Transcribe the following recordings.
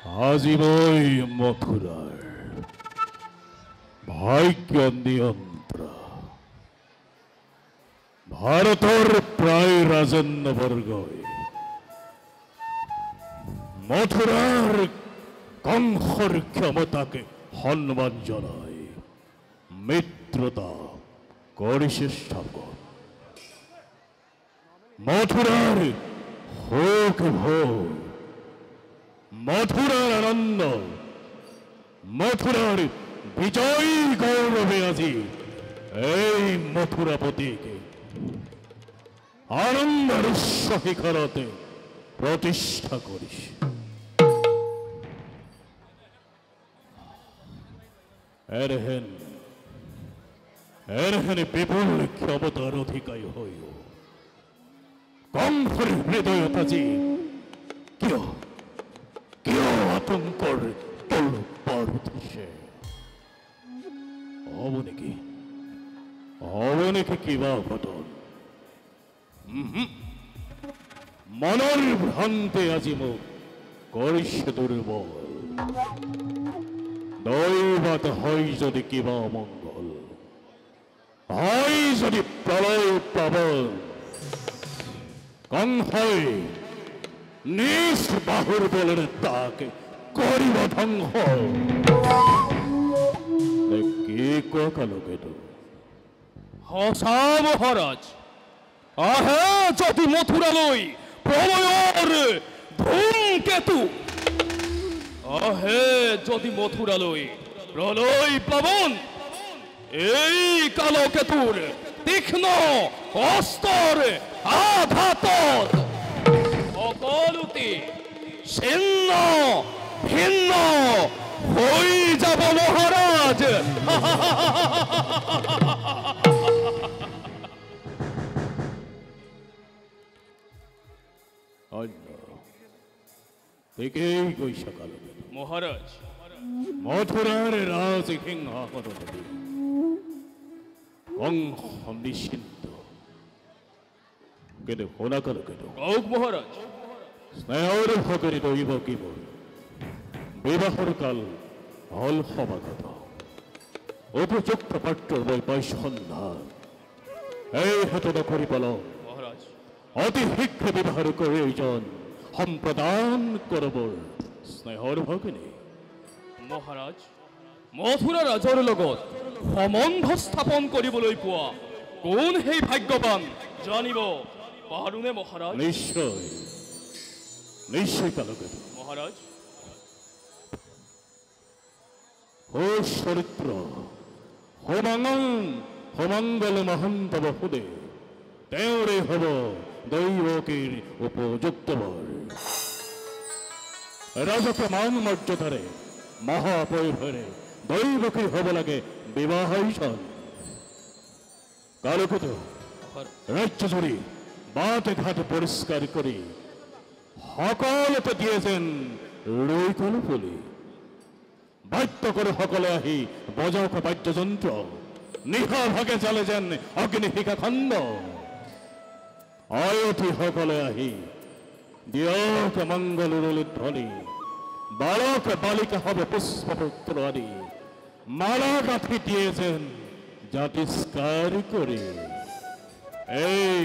আজিবই মথুরার ভাগ্য নিয়ন্ত্র ভারতের প্রায় রাজন্যবর্গই মথুরার কংসর ক্ষমতাকে সম্মান জানায় মিত্রতা করিছে স্থাপন মথুরার হোক ভোগ মথুরার আনন্দ মথুরার বিজয়ী গৌরবে আজি এই মথুরাপতিকে আনন্দের শিখরতে প্রতিষ্ঠা করিস এরহেন বিপুল ক্ষমতার অধিকারী হইও কংসের হৃদয় তাজি কিয় কিয় আতঙ্কর তোল পার উঠিছে হব নাকি কিবা ঘটন মনৰ ভ্ৰান্তে আজি মোক কৰিছে দুৰ্বল দৈবত হয় যদি কিবা অমংগল হয় যদি প্ৰলয় প্লাৱন কংসই নিজ বাহুৰ বলেৰে তাকে কৰিব ধ্বংস কি কালোকেতো সঁচা মহাৰাজ আহে যদি মথুৰালৈ প্ৰলয়ৰ ধূমকেতু আহে যদি মথুৰালৈ প্ৰলয় প্লাৱন এই কালকেতুৰ তীক্ষ্ণ অস্ত্ৰৰ আঘাতত সকলোতে ছিন্ন ভিন্ন হৈ যাব মহাৰাজ ঠিকেই কৈছা কালোকেতু মহাৰাজ মথুৰাৰ ৰাজ সিংহাসনপতি কংস নিশ্চিন্ত কিন্তু শুনা কালোকেতু কওক মহাৰাজ স্নেহৰ ভগৰি দৈব কিবোৰ বিবাহৰ কাল হল সমাগত উপযুক্ত পাত্ৰৰ মই পাইছো সন্ধান এই হেতু নকৰি পেলাও মহাৰাজ অতি শীঘ্ৰ ব্যৱহাৰ কৰি এইজন সম্প্ৰদান কৰবৰ স্নেহৰ ভগিনী মহাৰাজ মথুৰা ৰাজৰ লগত সম্বন্ধ স্থাপন কৰিবলৈ পোৱা কোন সেই ভাগ্যৱান জানিব পাৰোনে মহাৰাজ নিশ্চয় নিশ্চয় কালোকেতু মহাৰাজ ও চৰিত্ৰ সমাঙ্গল মহন্ত বহুদে তেওঁৰে হ'ব দৈৱকীৰ উপযুক্ত বৰ ৰাজকে মান মৰ্যাদাৰে মহাপৈভৰে দৈৱকীৰ হ'ব লাগে বিবাহজন কালোকেতু ৰাজ্যজুৰি বাট ঘাট পৰিষ্কাৰ কৰি সকলোতে দিয়ে যেন ৰৈ কল ফুলি বাদ্য করে সকলে আহি বজাওক বাদ্যযন্ত্র নিশা ভাগে জালে যেন অগ্নিশিখা খণ্ড অয়থি সকলে আহি দিয়ক মঙ্গল ধ্বনি বালক বালিকা হবে পুষ্পপুত্র আদি মালা গাঁথি দিয়ে যেন জাতিষ্কার করে এই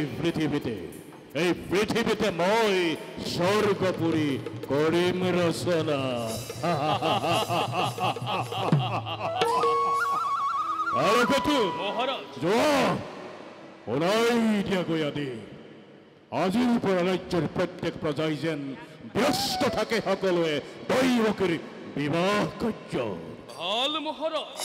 পৃথিবীতে মই স্বর্গপুরী করিম রচনা কালোকেতু মহারাজ শুনাই দিয়াকৈ আদি আজিৰ পৰা ৰাজ্যৰ প্ৰত্যেক প্ৰজাই যেন ব্যস্ত থাকে সকলোৱে দৈৱকীৰ বিবাহ কাৰ্য ভাল মহাৰাজ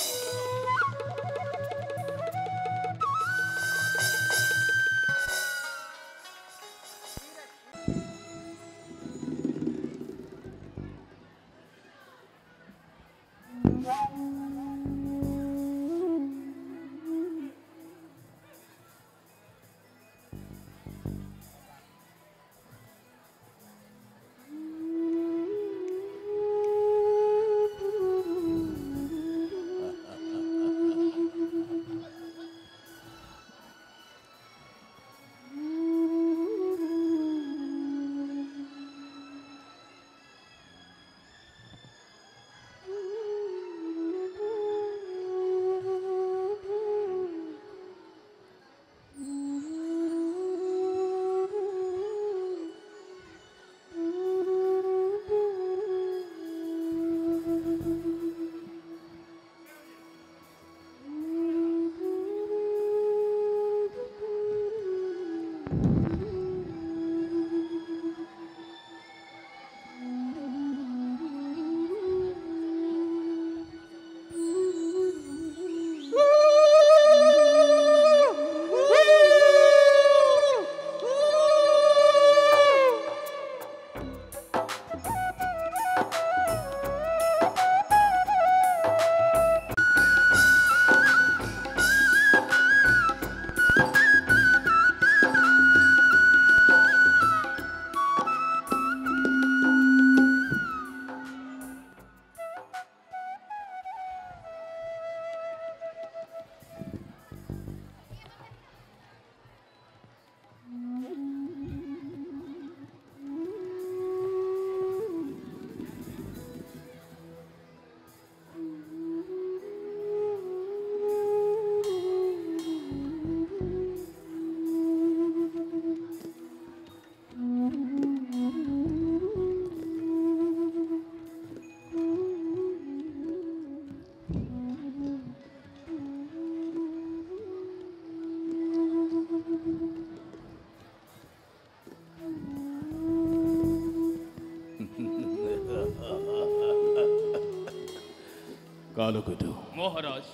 কালকেতু মহাৰাজ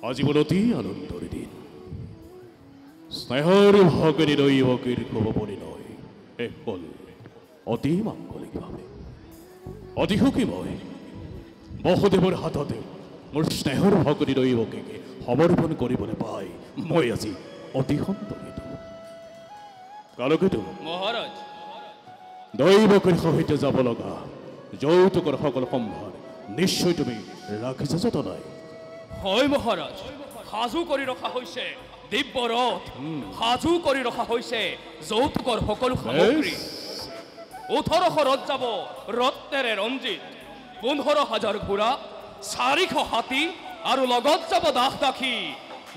আজি মোৰ অতি আনন্দৰ দিন স্নেহৰ ভগিনী দৈৱকীৰ শুভ পৰিণয় শেষ হ'ল অতি মাংগলিকভাৱে অতি সুখী মই বসুদেৱৰ হাততে মোৰ স্নেহৰ ভগিনী দৈৱকীক সমৰ্পণ কৰিবলৈ পাই মই আজি অতি সন্তোষিত কালকেতু মহাৰাজ দৈৱকীৰ সহিত যাব লগা যৌতুকৰ সকলো সম্ভাৰ নিশ্চয় তুমি ৰাখিছা যতনাই হয় মহাৰাজ সাজু কৰি ৰখা হৈছে দিব্য ৰথ সাজু কৰি ৰখা হৈছে যৌতুকৰ সকলো সামগ্ৰী 1800 ৰথ যাব ৰত্নেৰে ৰঞ্জিত 15,000 ঘোঁৰা 400 হাতী আৰু লগত যাব দাস দাসী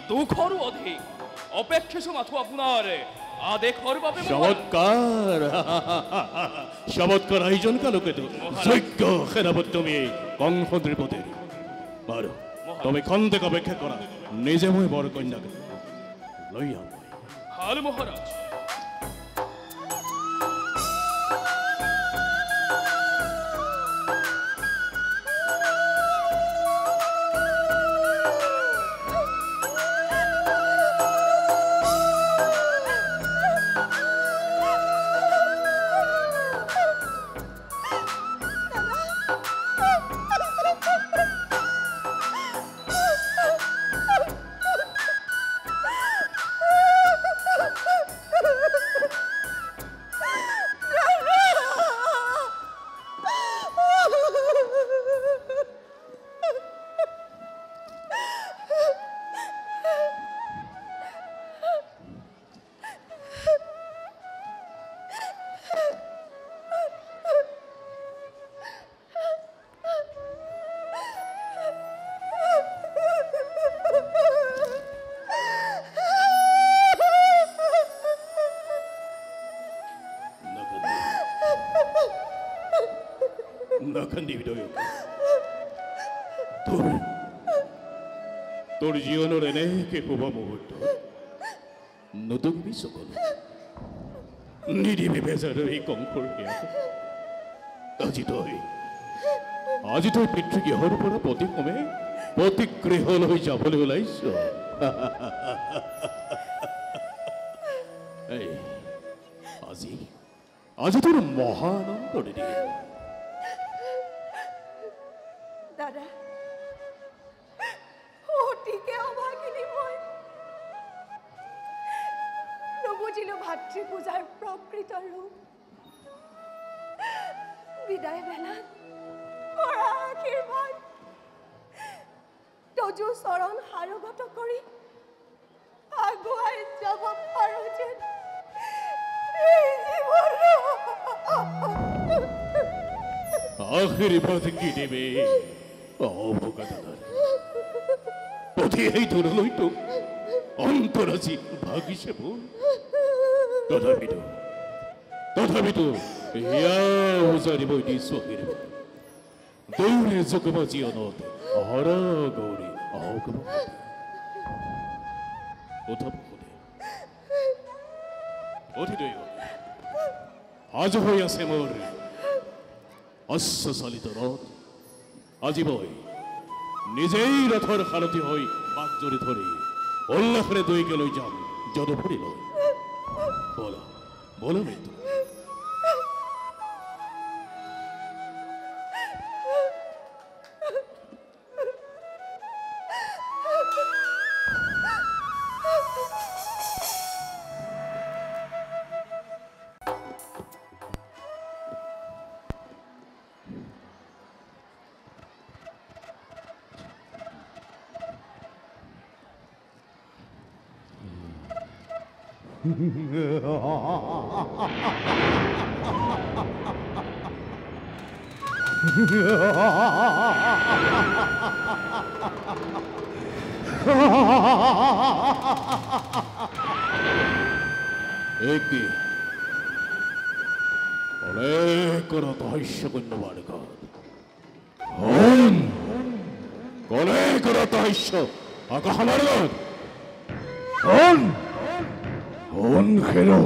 200ৰো অধিক অপেক্ষিছো মাথো আপোনাৰ আদেশৰ বাবে চমৎকাৰ চমৎকাৰ আয়োজন কালকেতু যোগ্য সেনাপতি তুমি কংস নৃপতিৰ বাৰু তুমি খন্তেক অপেক্ষা কৰা নিজে মই বৰ কন্যাকে লৈ আন ভাল মহাৰাজ তোৰ জীৱনৰ এনেকে শুভ মুহূৰ্ত নতুনবি চকল নিদিবি বেজাৰ এই কংসৰ সেয়া আজি তই পিতৃগৃহৰ পৰা প্ৰতিগৃহলৈ যাবলৈ ওলাইছ আজি তোৰ মহা আনন্দৰ দিন দাদা অতিকে অভাগিনী মই নবুজিলো ভাতৃ পূজাৰ প্ৰকৃত ৰূপ বিদায় বেলাত কৰা আশীৰ্বাদ তজু চৰণ হাৰগত কৰি আগুৱাই যাব পাৰো যেন আশীৰ্বাদ কি দেবে অভোগাদাৰ পথি এই দূৰলৈ তোক অন্তৰাজি ভাগিছে ভুল তথাপিতো এয়া উজাৰিবই দিছো আশীৰ্বাদ দৌৰে জগমা জীৱনত হৰ গৌৰী অহগম আজ হৈ আছে মোৰ অশ্বচালিত ৰথ আজি মই নিজেই ৰথৰ সাৰথি হৈ বাক জড়ি ধৰি উল্লাসেৰে দৈকে লৈ যাম যদুপুৰীলৈ বলা মৃত্যু একি অনেক রহস্য কন্যবার অনেক রহস্য আকাহামার কোন খেলো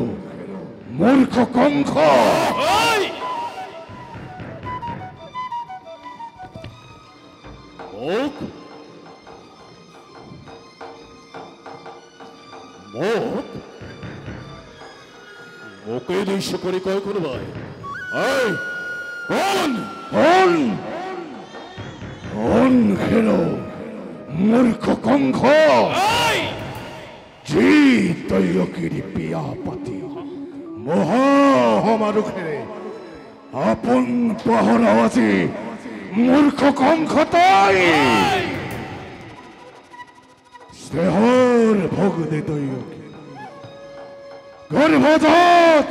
মূর্খ কংস উদ্দেশ্য করে কয় কোনোবাই এই কোন কোন কোন খেলো মূর্খ কঙ্খ এই জি তৈয়কিরি পিয়া পাতি মহা হমারুখে আপন পহরাওয়াজি মূর্খ কঙ্খ তাই স্নেহর ভোগ দে তৈয়কি গর্ভজাত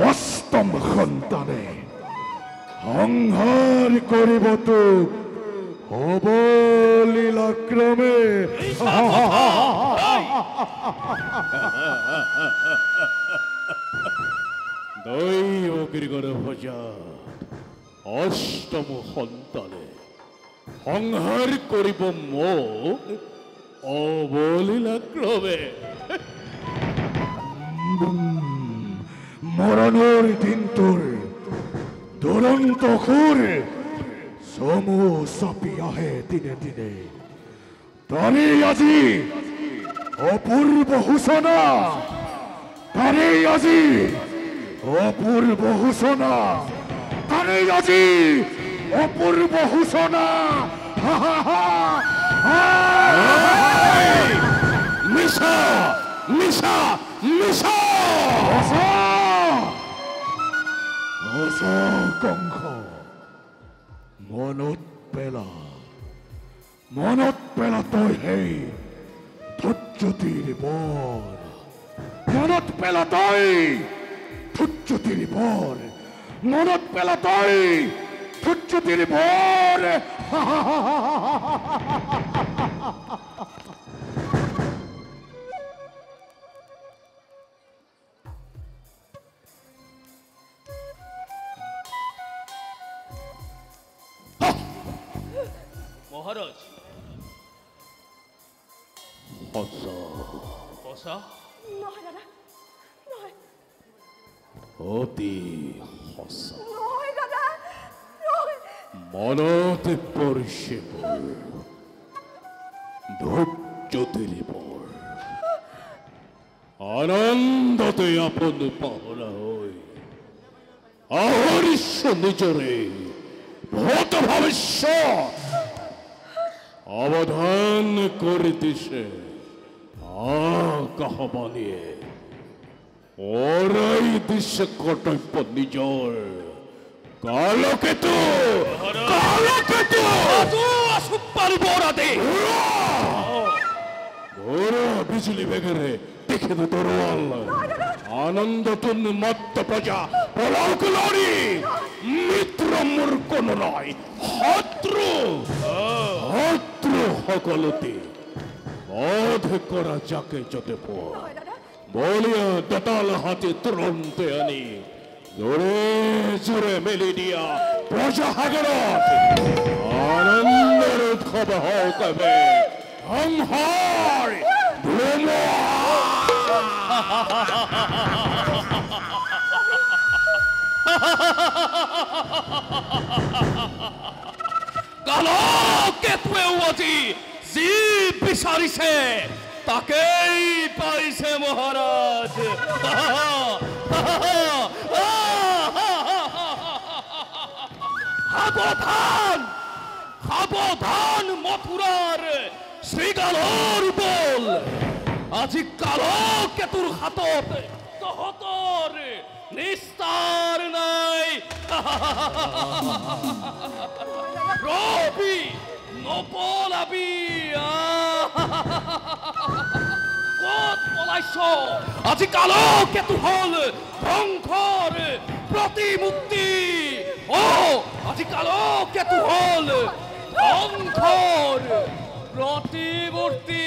অষ্টম সন্তানে সংহার করিব তোক অবলীলাক্রমে দৈবকীর গর্ভজা অষ্টম সন্তানে সংহার কৰিব মোক অবলীলাক্রমে মরণের দিন তোর দুরন্ত খুর সমু চাপি আহে দিনে দিনে তারে আজি অপূর্ব সূচনা তারে আজি অপূর্ব সূচনা তারে আজি অপূর্ব সূচনা মিছা মিছা মিছা কংখ মনত পেলা তই সেই ধৈৰ্যতিৰ বৰ মনত পেলা তই ধৈৰ্যতিৰ বৰ মনত পেলা তই ধৈৰ্যতিৰ বৰ মহারাজ সঁচা সঁচা নহয় দাদা নহয় অতি সঁচা নহয় দাদা নহয় মনত পৰিছে বৰ ধৈৰ্যতিৰ বৰ আনন্দতে আপোন পাহৰা হৈ আহৰিছ নিজৰে ভূত ভৱিষ্যত অবধান করে দিছে আকাশবাণীয়ে ওরাই দিছে কর্তব্য নিজর কালকেতু কালকেতু আসুপারিব রাতে ওরা বিজুলি বেগরে দেখে তো তরোয়াল আনন্দ তুন মত্ত প্রজা পলাউক লড়ি মিত্র মূর্খ নয় শত্রু শত্রু সকলতে বধ করা যাকে যতে পর নহয় দাদা বলিয়া দতাল হাতে তুরন্তে আনি জোরে জোরে মেলি দিয়া প্রজা হাগরত আনন্দের উৎসব হোক এবে সংহার ধুমা কালকেতুৱেও আজি যি বিচাৰিছে তাকেই পাইছে মহাৰাজ সাৱধান সাৱধান মথুৰাৰ শ্ৰীগালৰ বল আজি কালকেতুৰ হাতত তহঁতৰ নিস্তাৰ নাই ৰবি নপলাবি ক'ত পলাইছ আজি কালকেতু হ'ল ধ্বংসৰ প্ৰতিমূৰ্তি আজি কালকেতু হ'ল ধ্বংসৰ প্ৰতিমূৰ্তি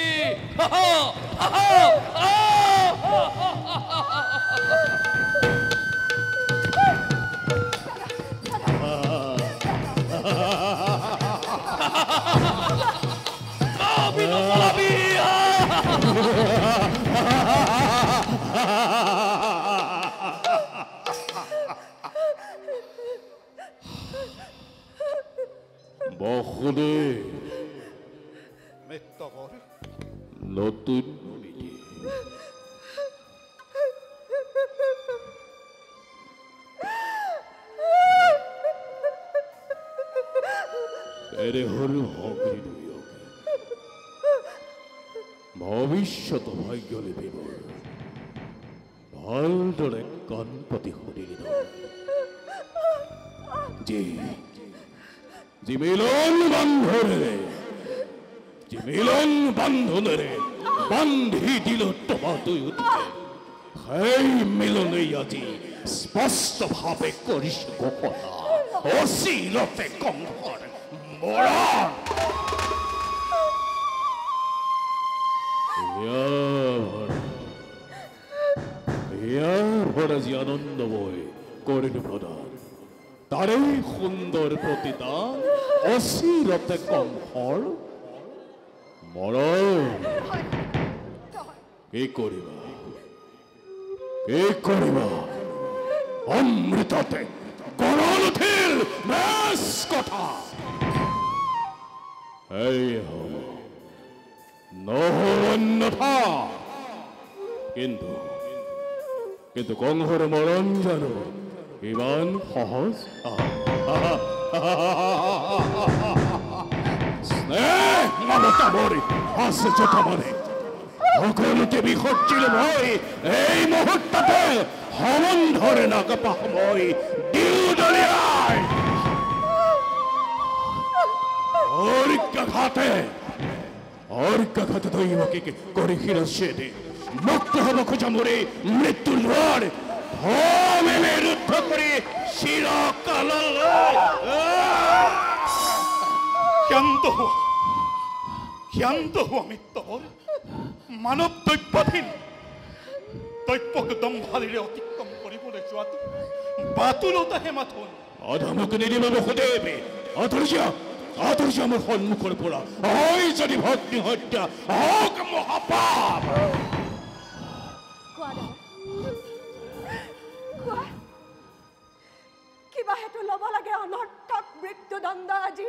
বসুদে নতুন এৰে হল অগ্নি ভবিষ্যত ভাগ্য লিপিব ভালদৰে কাণ পাতি শুনিলি যি মিলন বান্ধনেৰে বান্ধি দিল তোমা দুয়োটিকে সেই মিলনেই আজি স্পষ্টভাৱে কৰিছো ঘোষণা অচিৰতে কংসৰ মৰণ আজি আনন্দময় কৰিলো প্ৰদান তাৰে সুন্দৰ প্ৰতিদান অচিৰতে কংসৰ মৰণ কি কৰিবা অমৃততে গৰল উঠিল বেছ কথা এই অন্যথা কিন্তু কংসৰ মৰণ জানো ইমান সহজ মমতা মৰি আছে যথা সকলোকে বিসৰ্জিল ভয় এই মুহূৰ্ততে সমন্ধৰে নাকাপা সময় দিউদলিয়াই অৰ্ঘাঘাতে দৈৱকে কৰি শিৰচ্ছেদে মুক্ত হ'ব খোজা মৰি মৃত্যুৰ দ্বাৰ মেলে ৰুদ্ধ কৰি চিৰকাললৈ ক্ষান্ত হোৱা মিত্ৰবল মানৱ দৈব্যহীন দৈব্যক দম্ভালিৰে অতিক্ৰম কৰিবলৈ যোৱাটো বাতুলতাহে মাথোন অধমক নিদিব বসুদেৱ আদৰ্য মোৰ সন্মুখৰ পৰা হয় যদি ভক্তি হত্যা হওক মহাপাপ কিবা হেতু ল'ব লাগে অনৰ্থক মৃত্যুদণ্ড আজি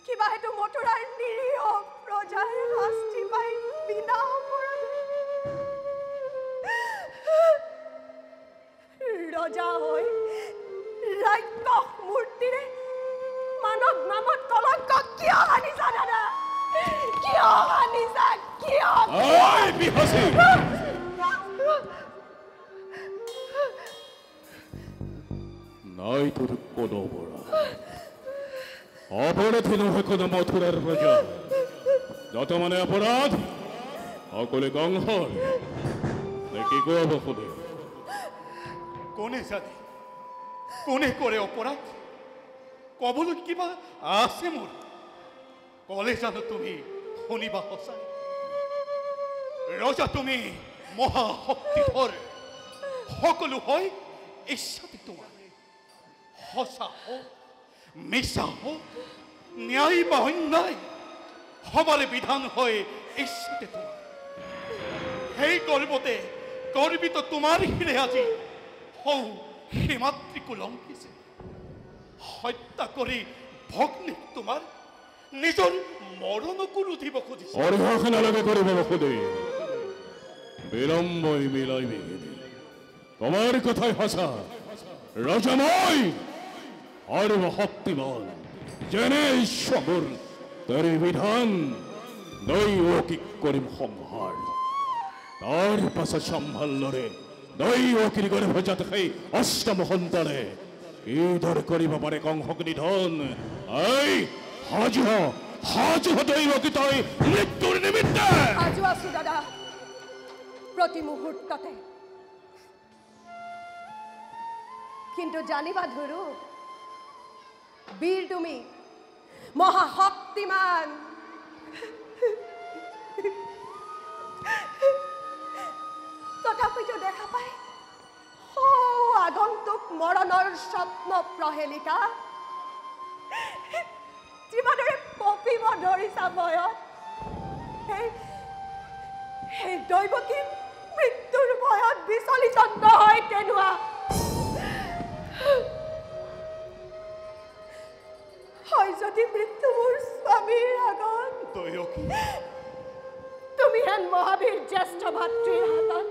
কিবা হেতু মথুৰাৰ নিৰীহ প্ৰজাৰ শাস্তি পাই বিনা অপৰাধে ৰজা হৈ ৰাক্ষস মূৰ্তিৰে মানৱ নামত কলংক কিয় আনিছা দাদা কিয় আনিছা কিয় নাই তোৰ কোনো পৰা অপৰাধী নহয় কোনো মথুৰাৰ প্ৰজা যত মানে অপৰাধ সকলে কংসৰ কি কোৱা বসুদেৱ কোনে জানে কোনে কৰে অপৰাধ কবলৈ কিবা আছে মোৰ কলে জানো তুমি শুনিবা সঁচাই ৰজা তুমি মহাশক্তিধৰ সকলো হয় ইচ্ছাতে তোমাৰ সঁচা হওক মিছা হওক ন্যায় বা অন্যায় সবাৰে বিধান হয় ইচ্ছাতে তোমাৰ সেই গৰ্বতে গৰ্বিত তোমাৰ শিৰে আজি হৌ সীমাতৃকো লংকিছে হত্যা কৰি ভগ্নীক তোমাৰ নিজৰ মৰণকো ৰুধিব খুজিছে অৰিহা নালাগে কৰিব বসুদেৱ বিলম্বই মিলাইবি তোমাৰ কথাই সঁচা ৰজা মই আৰু শক্তিমান যেনে ঈশ্বৰ তাৰে বিধান দৈৱকীক কৰিম সম্ভাৰ তাৰ পাছত সম্ভালৰে দৈৱকীৰ গৰ্ভজাত সেই অষ্টম সন্তানে কিদৰে কৰিব পাৰে কংসক নিধন সাজু দৈৱকী তই মৃত্যুৰ নিমিত্তে সাজু আছো দাদা প্ৰতি মুহূৰ্ততে কিন্তু জানিবা ধৰো বীৰ তুমি মহাশক্তিমান তথাপিতো দেখা পাই আগন্তুক মৰণৰ স্বপ্ন প্ৰহেলিকা যিমানৰে কঁপিব ধৰিছা ভয়ত সেই দৈৱকী মৃত্যুৰ ভয়ত বিচলিত নহয় তেনোৱা হয় যদি মৃত্যু মোৰ স্বামীৰ আগত তুমি হেন মহাবীৰ জ্যেষ্ঠ ভাতৃৰ হাতত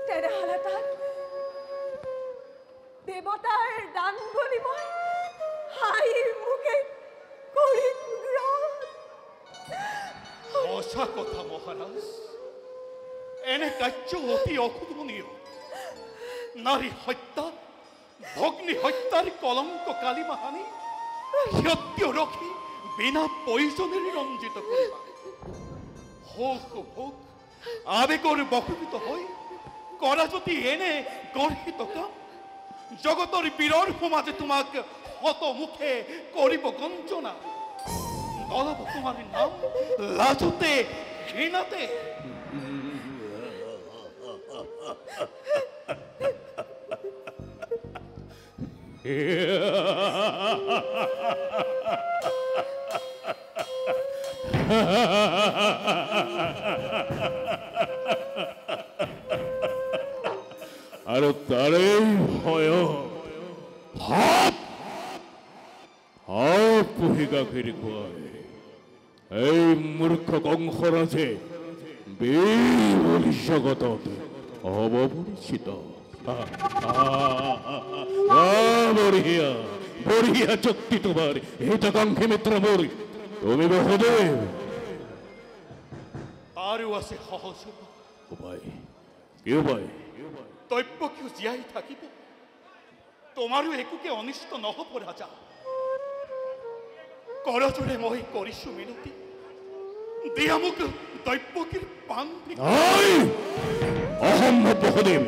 তেনেহ'লে তাক দেৱতাৰ দান বুলি মই হাঁহিৰ মুখে কৰি সঁচা কথা মহাৰাজ, এনে কাৰ্য অতি অশোভনীয়। নাৰী হত্যা, ভগ্নী হত্যাৰ কলংক কালিমা হানি ক্ষত্ৰিয় ৰখি বিনা প্ৰয়োজনেৰে ৰঞ্জিত কৰিবা। শোক ভোগ আবেগৰ বশীভূত হৈ কৰা যদি এনে গৰ্হিত কাম, জগতৰ বীৰৰ সমাজে তোমাক শতমুখে কৰিব গঞ্জনা। নলব তোমাৰ নাম লাজতে ঘৃণাতে। আৰু তাৰেই ভয় পুহি গাখীৰ খুৱাই এই মূৰ্খ কংসৰাজে জগতত হ'ব পৰিচিত। বঢ়িয়া বঢ়িয়া চুক্তি তোমাৰ হিতাকাঙ্ক্ষী মিত্ৰ মোৰ। তুমি বহুদেব, তাৰও আছে সহজ উপায়। কি উপায়? দৈব্যকীয় জীয়াই থাকিব, তোমাৰো একোকে অনিষ্ট নহব ৰাজা। কৰজোৰে মই কৰিছো মিনতি, দিয়া মোক দৈব্যকীৰ পাণ। অসম্ভৱ বহুদেৱ,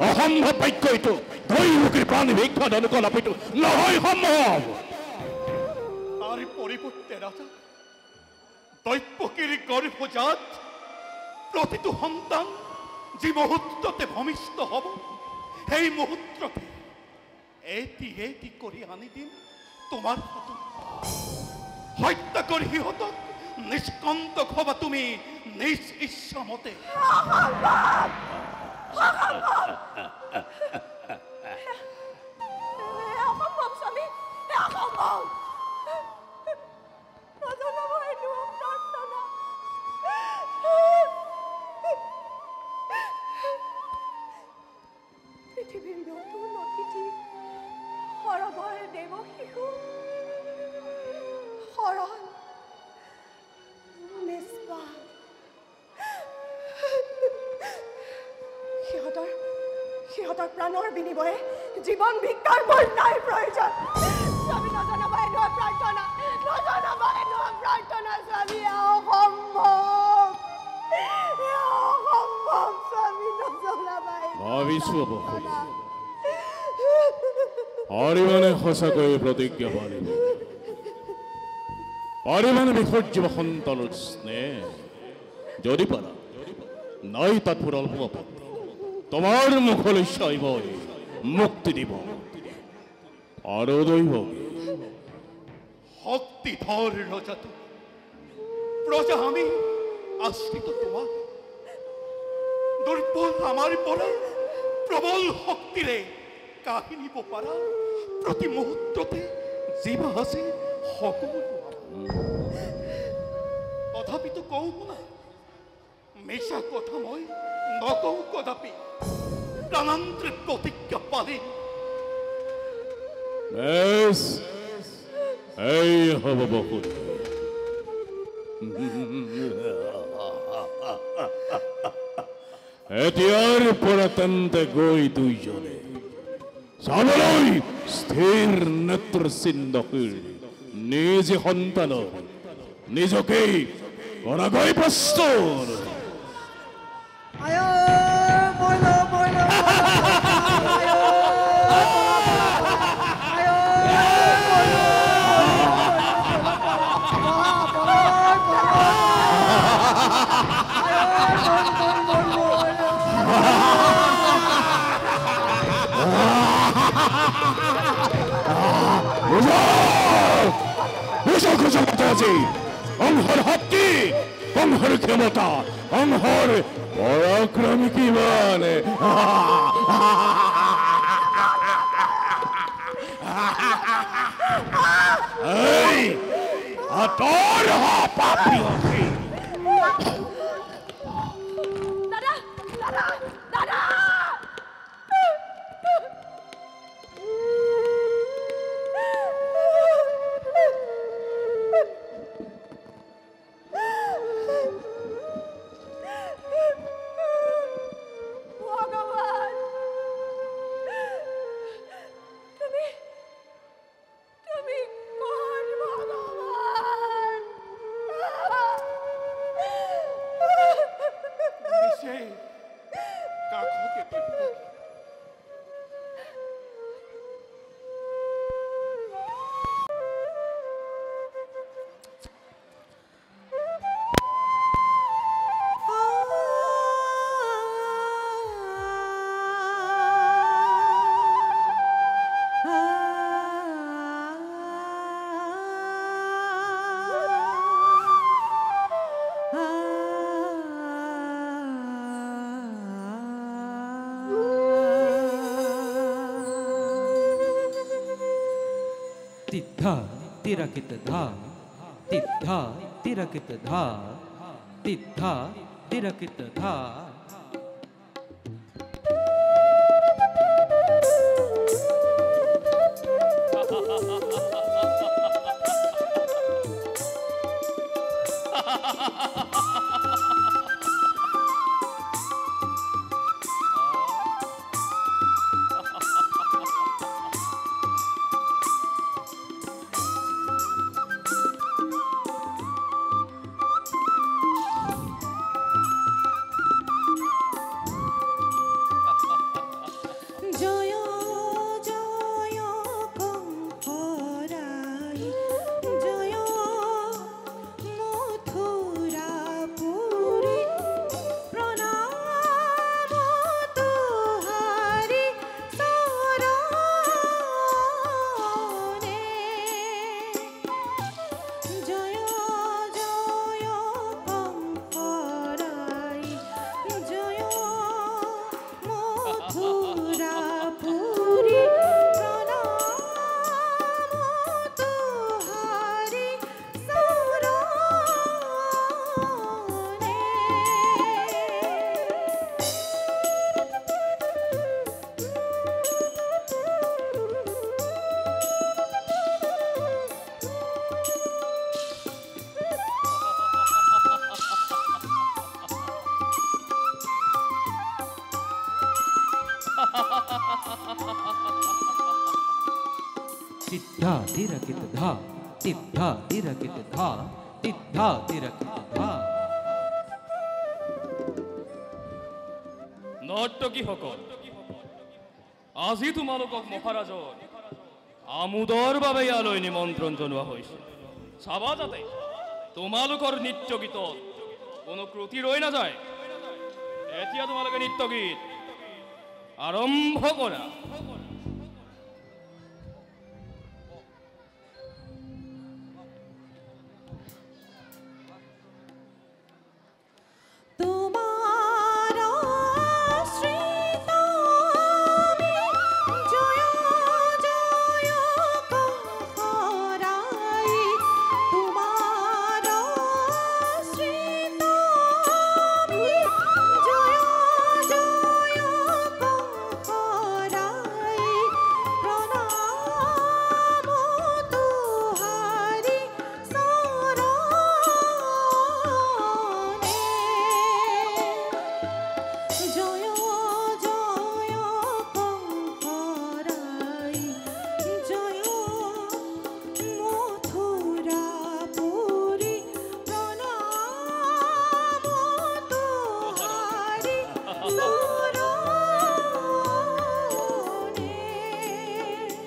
অসম্ভৱ বাক্য এইটো। দৈব্যকীৰ প্ৰাণ ভিক্ষা দান কলাপিটো নহয় সম্ভৱ। তাৰ পৰিৱৰ্তে ৰাজা, দৈব্যকীৰ গৰ্ভজাত প্ৰতিটো সন্তান যি মুহূৰ্ততে ভূমিষ্ঠ হ'ব, সেই মুহূৰ্ততে এটি এটি কৰি আনি দিম তোমাৰ হাতত। হত্যা কৰি সিহঁতক নিষ্কণ্টক হবা তুমি নিজ ইচ্ছা মতে। অসম্ভৱ স্বামী, অসম্ভৱ। পৃথিৱীৰ নতুন অতিথি সৰবৰ দেৱ শিশু, সৰল নিষ্পাপ। সিহঁতৰ প্ৰাণৰ বিনিময়ে জীৱন ভিক্ষাৰ মোৰ নাই প্ৰয়োজন। স্বামী নজনাবা এনেকুৱা প্ৰাৰ্থনা, নজনাবা এনেকুৱা প্ৰাৰ্থনা স্বামী। অসম্ভৱ, অসম্ভৱ স্বামী, নজনাবা ভাবিছো পাৰিবানে সঁচাকৈ প্ৰতিজ্ঞা পাৰিব? পাৰিবানে বিসৰ্জীৱ সন্তানৰ স্নেহ? যদি পাৰা নাই তাত পুৰল আপত্তি। তোমাৰ মুখলৈ চাইব মুক্তি দিব। আৰু দৈব শক্তিধৰ ৰজাটো প্ৰজা আমি আশ্ৰিত তোমাক। দুৰ্বল আমাৰ পৰা প্ৰবল শক্তিৰে কাঢ়ি নিব পাৰা প্ৰতি মুহূৰ্ততে জীৱা আছে সকলো। তথাপিতো কওঁ শুনা, মিছা কথা মই নকওঁ কদাপি। প্ৰাণান্তৰে প্ৰতিজ্ঞা পালিম। এই হ'ব বহুত। এতিয়াৰ পৰা তেন্তে গৈ দুইজনে চাবলৈ স্থিৰ নেত্ৰ চিহ্ন নিজ সন্তানৰ নিজকেই কৰাগৈ প্ৰস্তুত। অংশৰ শক্তি, অংশৰ ক্ষমতা, অংশৰ পৰাক্ৰমী কিমানে। আঁতৰ পাপী হসি। দাদা, দাদা, দাদা। तिद्धा तिरकित धा तिद्धा तिरकित धा तिद्धा तिरकित धा तिद्धा तिरकित धा तिद्धा तिरकित धा तिद्धा तिरकित धा নৰ্তকী সকল আজি তোমালোকক মহাৰাজৰ আমোদৰ বাবে ইয়ালৈ নিমন্ত্ৰণ জনোৱা হৈছে চাবা যাতে তোমালোকৰ নৃত্য গীতত কোনো ত্ৰুটি ৰৈ নাযায় এতিয়া তোমালোকে নৃত্য গীত আৰম্ভ কৰা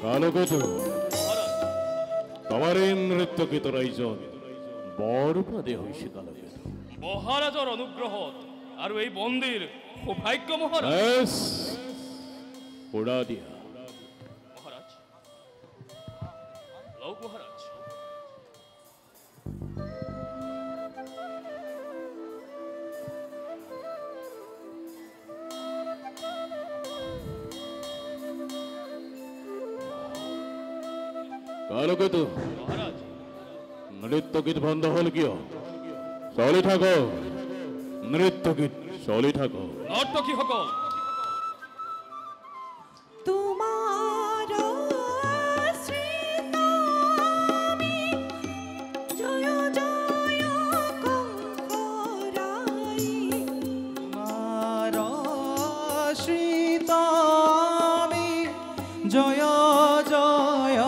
কালকেতু তোমাৰ এই নৃত্য গীতৰ আয়োজন বৰবাদে হৈছে কালকেতু মহাৰাজৰ অনুগ্ৰহত আৰু এই বন্দীৰ সৌভাগ্য মহাৰাজ উৰা দিয়া মহাৰাজ লওক মহাৰাজ কালকেতু মহাৰাজ নৃত্য গীত বন্ধ হল কিয় চলি থাকো নৃত্য গীত চলি থাকো নৰ্তকী সকল জয় জয়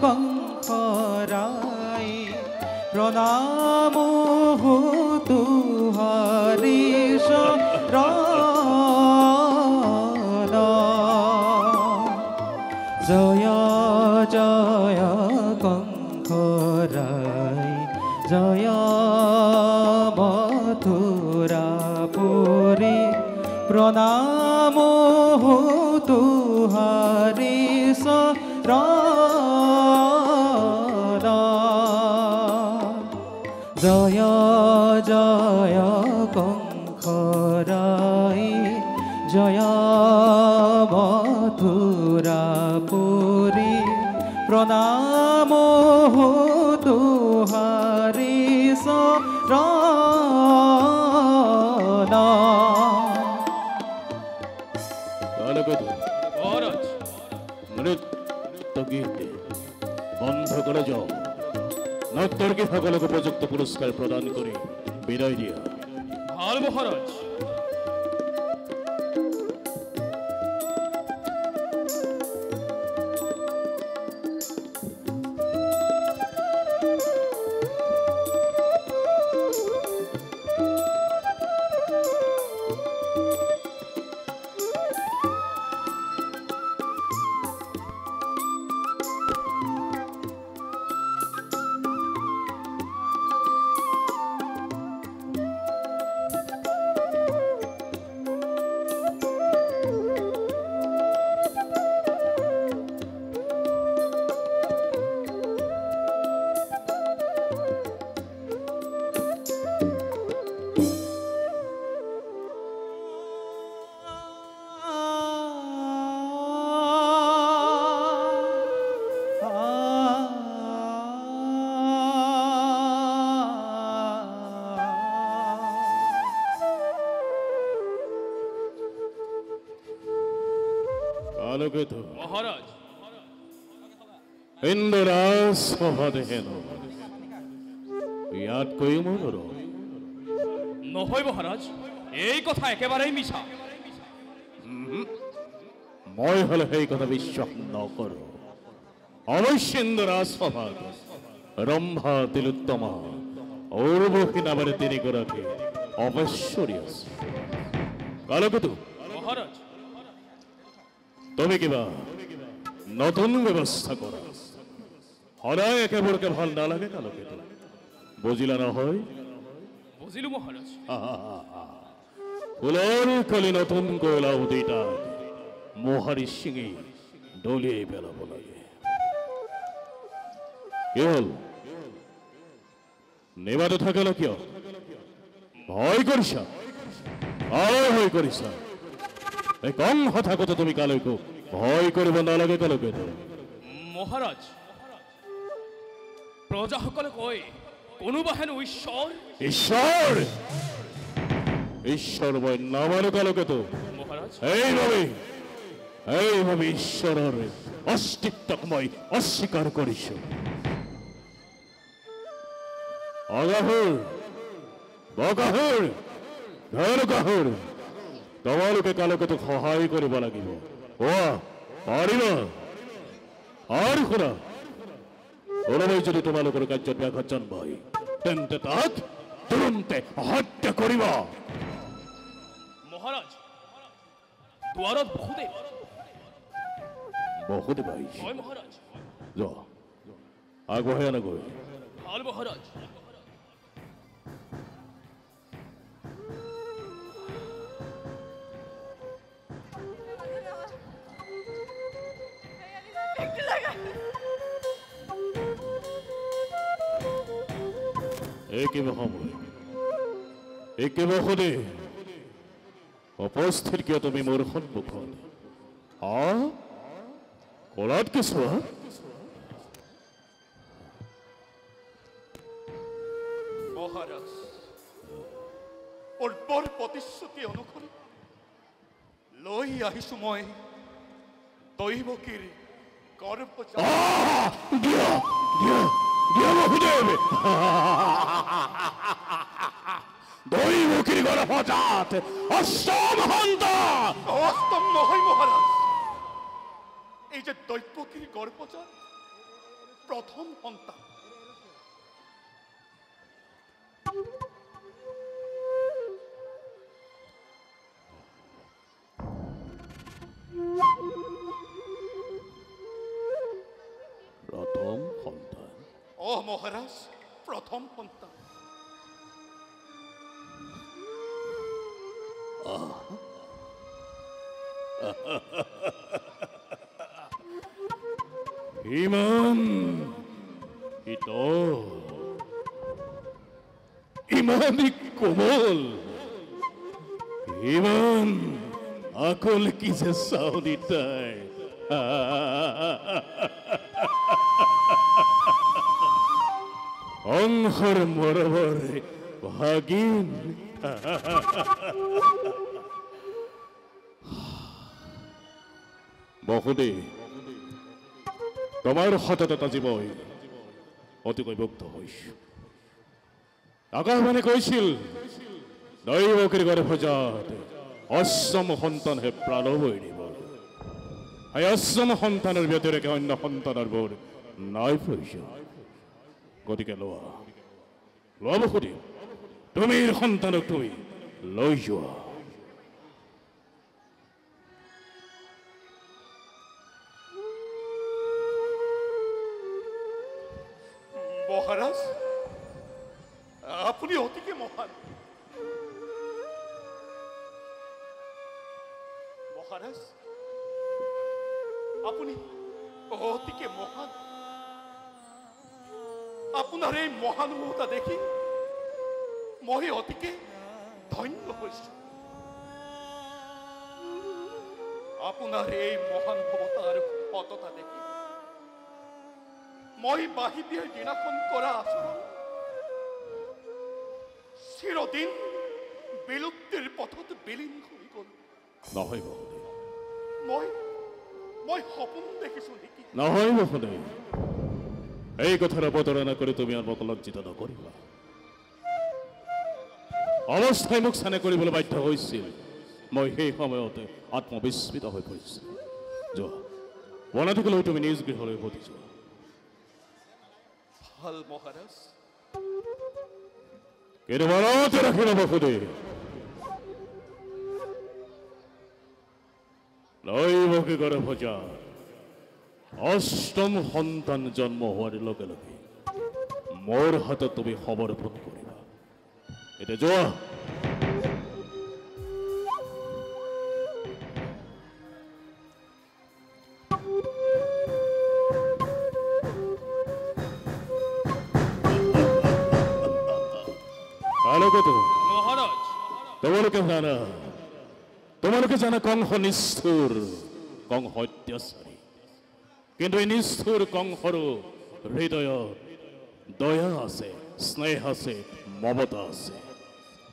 কংসরাই প্রণাম তুহারি শরণ জয় জয় কংসরাই জয় মথুরাপুরী প্রণাম তুহারি শরণ জয় জয় কংসরাই জয় মথুরাপুরী প্ৰণাম দুহাৰি চৰণ মহারাজ নৃত্য গীত বন্ধ করে যাও নর্তকী সকলকে উপযুক্ত পুরস্কার প্রদান করে বিদায় দিয়া ভাল মহারাজ আলোকিত মহারাজ ইন্দ্রাস সভাদেহেন ইয়াতকৈ মনোৰম নহয় মহাৰাজ এই কথা একেবাৰেই মিছা মই হলে সেই কথা বিশ্বাস নকৰো অৱশ্যে ইন্দ্ৰাস সভাত ৰম্ভা তিলোত্তমা ঔৰ্বশী নামেৰে তিনিগৰাকী অৱশ্যৰী আছে আলোকিত মহাৰাজ তুমি কিবা নতুন ব্যৱস্থা কৰা সদায় একেবাৰকে ভাল নালাগে আলোকিত বুজিলা নহয় বুঝিলো মহাৰাজ ফুলৰ কলি নতুন কয়লা উদিতা মোহাৰি ছিঙি দলিয়াই পেলাব লাগে কি হ'ল নেবাটো থাকিলে কিয় ভয় কৰিছা ভয় কৰিছা এই কম কথাকতে তুমি কালৈকো ভয় কৰিব নালাগে কালৈকে মহাৰাজ প্ৰজাসকলে কয় কোনোবা হেনো ঈশ্বৰ ঈশ্বৰ ঈশ্বৰ মই নামানো কালৈকে মহাৰাজ এইভাবে ঈশ্বৰৰ অস্তিত্বক মই অস্বীকাৰ কৰিছো অগাহুৰ বগাহুৰ ধনুকাহুৰ তোমালোকে কালৈকে সহায় কৰিব লাগিব পাৰিবা আৰু শুনা কোনোবাই যদি তোমালোকৰ কাৰ্যত ব্যাঘাত জন্মায় তেন্তে তাক তুৰন্তে হত্যা কৰিবা মহাৰাজ দুৱাৰত বহুদেৱ আহিছে হয় মহাৰাজ যোৱা আগবঢ়াই আনাগৈ ভাল মহাৰাজ একেবাৰে উপস্থিত কিয় তুমি মোৰ সন্মুখত কলাত কি চোৱা মহাৰাজ পূৰ্বৰ প্ৰতিশ্ৰুতি অনুসৰি লৈ আহিছো মই দৈৱকীৰ গৰ্ভজাত দিয়া বহুদেৱ দৈৱকীৰ গৰ্ভজাত অষ্টম সন্তান অষ্টম নহয় মহাৰাজ এই যে দৈৱকীৰ গৰ্ভজাত প্ৰথম সন্তান প্ৰথম সন্তান মহাৰাজ প্ৰথম সন্তান ইমান ইমানই কোমল ইমান আকল কি যে চাউনি তাই কংসৰ মৰমৰ ভাগিন বহুদে তোমাৰ সততা জীৱই অতিকৈ মুগ্ধ হৈছো আকাশবাণী কৈছিল দৈৱকীৰ গৰ্ভজাত অষ্টম সন্তানহে প্ৰাণবৈ দিব এই অষ্টম সন্তানৰ ব্যতিৰেকে অন্য সন্তানৰবোৰ নাই প্ৰয়োজন গতিকে লোৱা লোৱা বহুদে তুমি সন্তানক তুমি লৈ যোৱা মহারাজ আপনি অতিকে মহান মহারাজ আপনি অতিকে মহান আপনার এই মহানুভবতা দেখি মই অতিকে ধন্য হইছো আপনার এই মহানুভবতার সততা দেখি মই বাহি বিয়াৰ দিনাখন কৰা আচৰণ চিৰদিন বিলুপ্তিৰ পথত বিলীন হৈ গ'ল নহয় বহুদে মই সপোন দেখিছো নেকি নহয় বহুদে এই কথাৰ অৱতাৰণা কৰি তুমি আৰু মোক লজ্জিত নকৰিবা অৱস্থাই মোক চানে কৰিবলৈ বাধ্য হৈছিল মই সেই সময়তে আত্মবিস্মিত হৈ পৰিছিলো যোৱা বনাধিকলৈ তুমি নিজ গৃহলৈ উভতি যোৱা ভাল মহাৰাজ কিন্তু মনতে ৰাখিব বহুদে দৈৱকী গৰ্ভজাত অষ্টম সন্তান জন্ম হোৱাৰ লগে লগে মোৰ হাতত তুমি সমৰ্পণ কৰিবা এতিয়া যোৱা মহাৰাজ তোমালোকে জানা কংস নিষ্ঠুৰ কংস অত্যাচাৰী কিন্তু এই নিষ্ঠুৰ কংসৰো হৃদয়ত দয়া আছে স্নেহ আছে মমতা আছে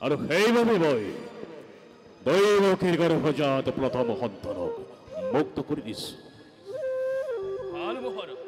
আৰু সেইবাবে মই দৈৱকীৰ গৰ্ভজাত প্ৰথম সন্তানক মুক্ত কৰি দিছো ভাল মহাৰাজ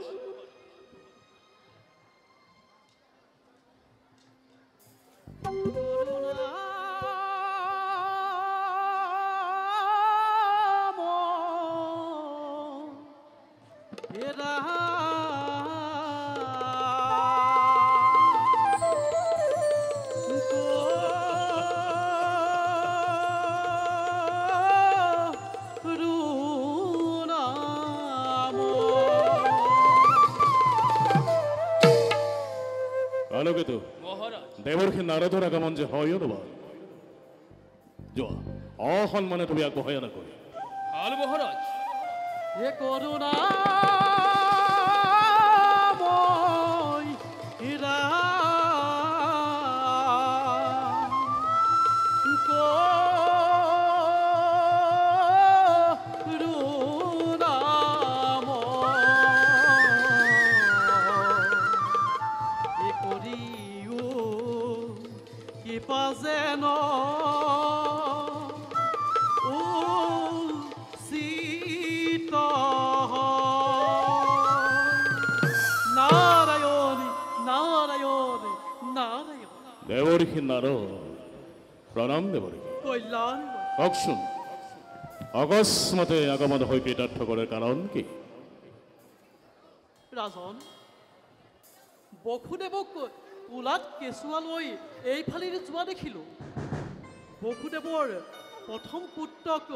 দেৱৰ্ষি নাৰদৰ আগমন যে হয় নবা যোৱা অসন্মানে তুমি আগবঢ়াই নকৰি ভাল মহাৰাজ এ কৰুণা দেৱৰ্ষি নাৰদ প্ৰণাম দেৱৰ্ষি কল্যাণ কওকচোন অকস্মাতে আগমন হৈ কৃতাৰ্থ কৰাৰ কাৰণ কি ৰাজন বসুদেৱক কোলাত কেঁচুৱা লৈ এইফালে যোৱা দেখিলোঁ বসুদেৱৰ প্ৰথম পুত্ৰক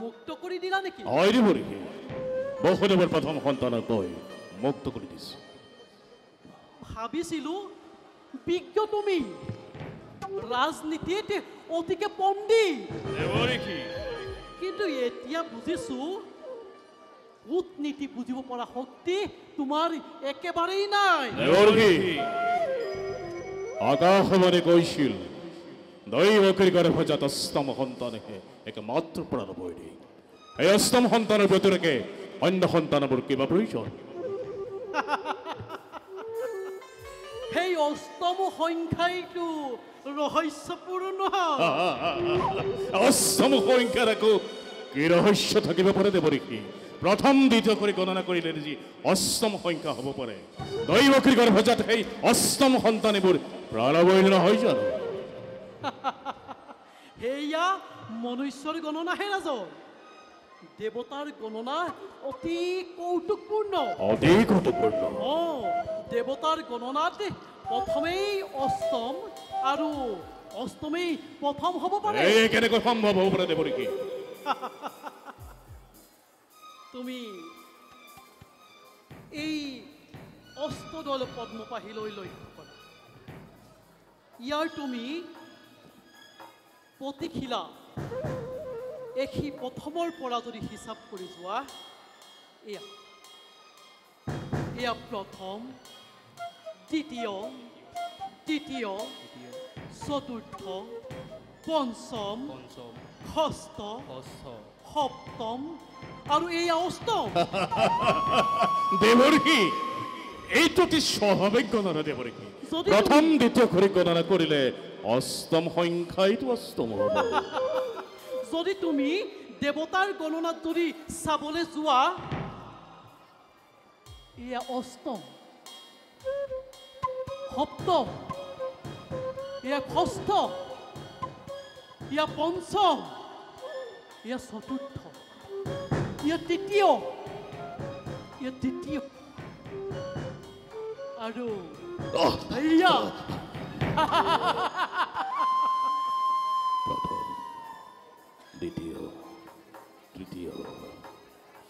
মুক্ত কৰি দিলা নেকি হয় দেৱৰ্ষি বসুদেৱৰ প্ৰথম সন্তানক লৈ মুক্ত কৰি দিছো ভাবিছিলোঁ বিজ্ঞ তুমি ৰাজনীতিত অতিকে পণ্ডিত দেৱৰ্ষি কিন্তু এতিয়া বুজিছোঁ কূটনীতি বুজিব পৰা শক্তি তোমাৰ একেবাৰেই নাই দেৱৰ্ষি আকাশবাণী কৈছিল দৈৱকীৰ গৰ্ভজাত অষ্টম সন্তানেহে একমাত্ৰ প্ৰাণবৈ দিয়ে এই অষ্টম সন্তানৰ ব্যতিৰেকে অন্য সন্তানবোৰ কিবা প্ৰয়োজন সেই অষ্টম সংখ্যাইটো ৰহস্যপূৰ্ণ অষ্টম সংখ্যাৰ আকৌ কি ৰহস্য থাকিব পাৰে দেৱৰীষি প্ৰথম দ্বিতীয় কৰি গণনা কৰিলে যি অষ্টম সংখ্যা হ'ব পাৰে দৈৱকীৰ গৰ্ভজাত সেই অষ্টম সন্তানবোৰ প্ৰাণবৈ নহয় জানো সেয়া মনুষ্যৰ গণনাহে ৰাজন দেৱতাৰ গণনা অতি কৌতুকপূৰ্ণ দেৱতাৰ গণনাত প্ৰথমেই অষ্টম আৰু অষ্টমেই প্ৰথম হ'ব পাৰে কেনেকৈ সম্ভৱ হ'ব পাৰে দেৱৰীষি তুমি এই অষ্টদল পদ্মপাহিলৈ লক্ষ্য কৰা ইয়াৰ তুমি প্ৰতিখিলা এই প্ৰথমৰ পৰা যদি হিচাপ কৰি যোৱা এয়া প্ৰথম দ্বিতীয় তৃতীয় চতুৰ্থ পঞ্চম ষষ্ঠ সপ্তম আৰু এয়া অষ্টম দেৱৰীষি এইটো অতি স্বাভাৱিক গণনা দেৱৰীষি প্ৰথম দ্বিতীয় কৰি গণনা কৰিলে অষ্টম সংখ্যাইটো অষ্টম হ'ব যদি তুমি দেৱতাৰ গণনাত যদি চাবলৈ যোৱা এয়া অষ্টম সপ্তম এয়া ষষ্ঠ এয়া পঞ্চম এয়া চতুৰ্থ এয়া তৃতীয় আৰু এয়া প্ৰথম দ্বিতীয় তৃতীয়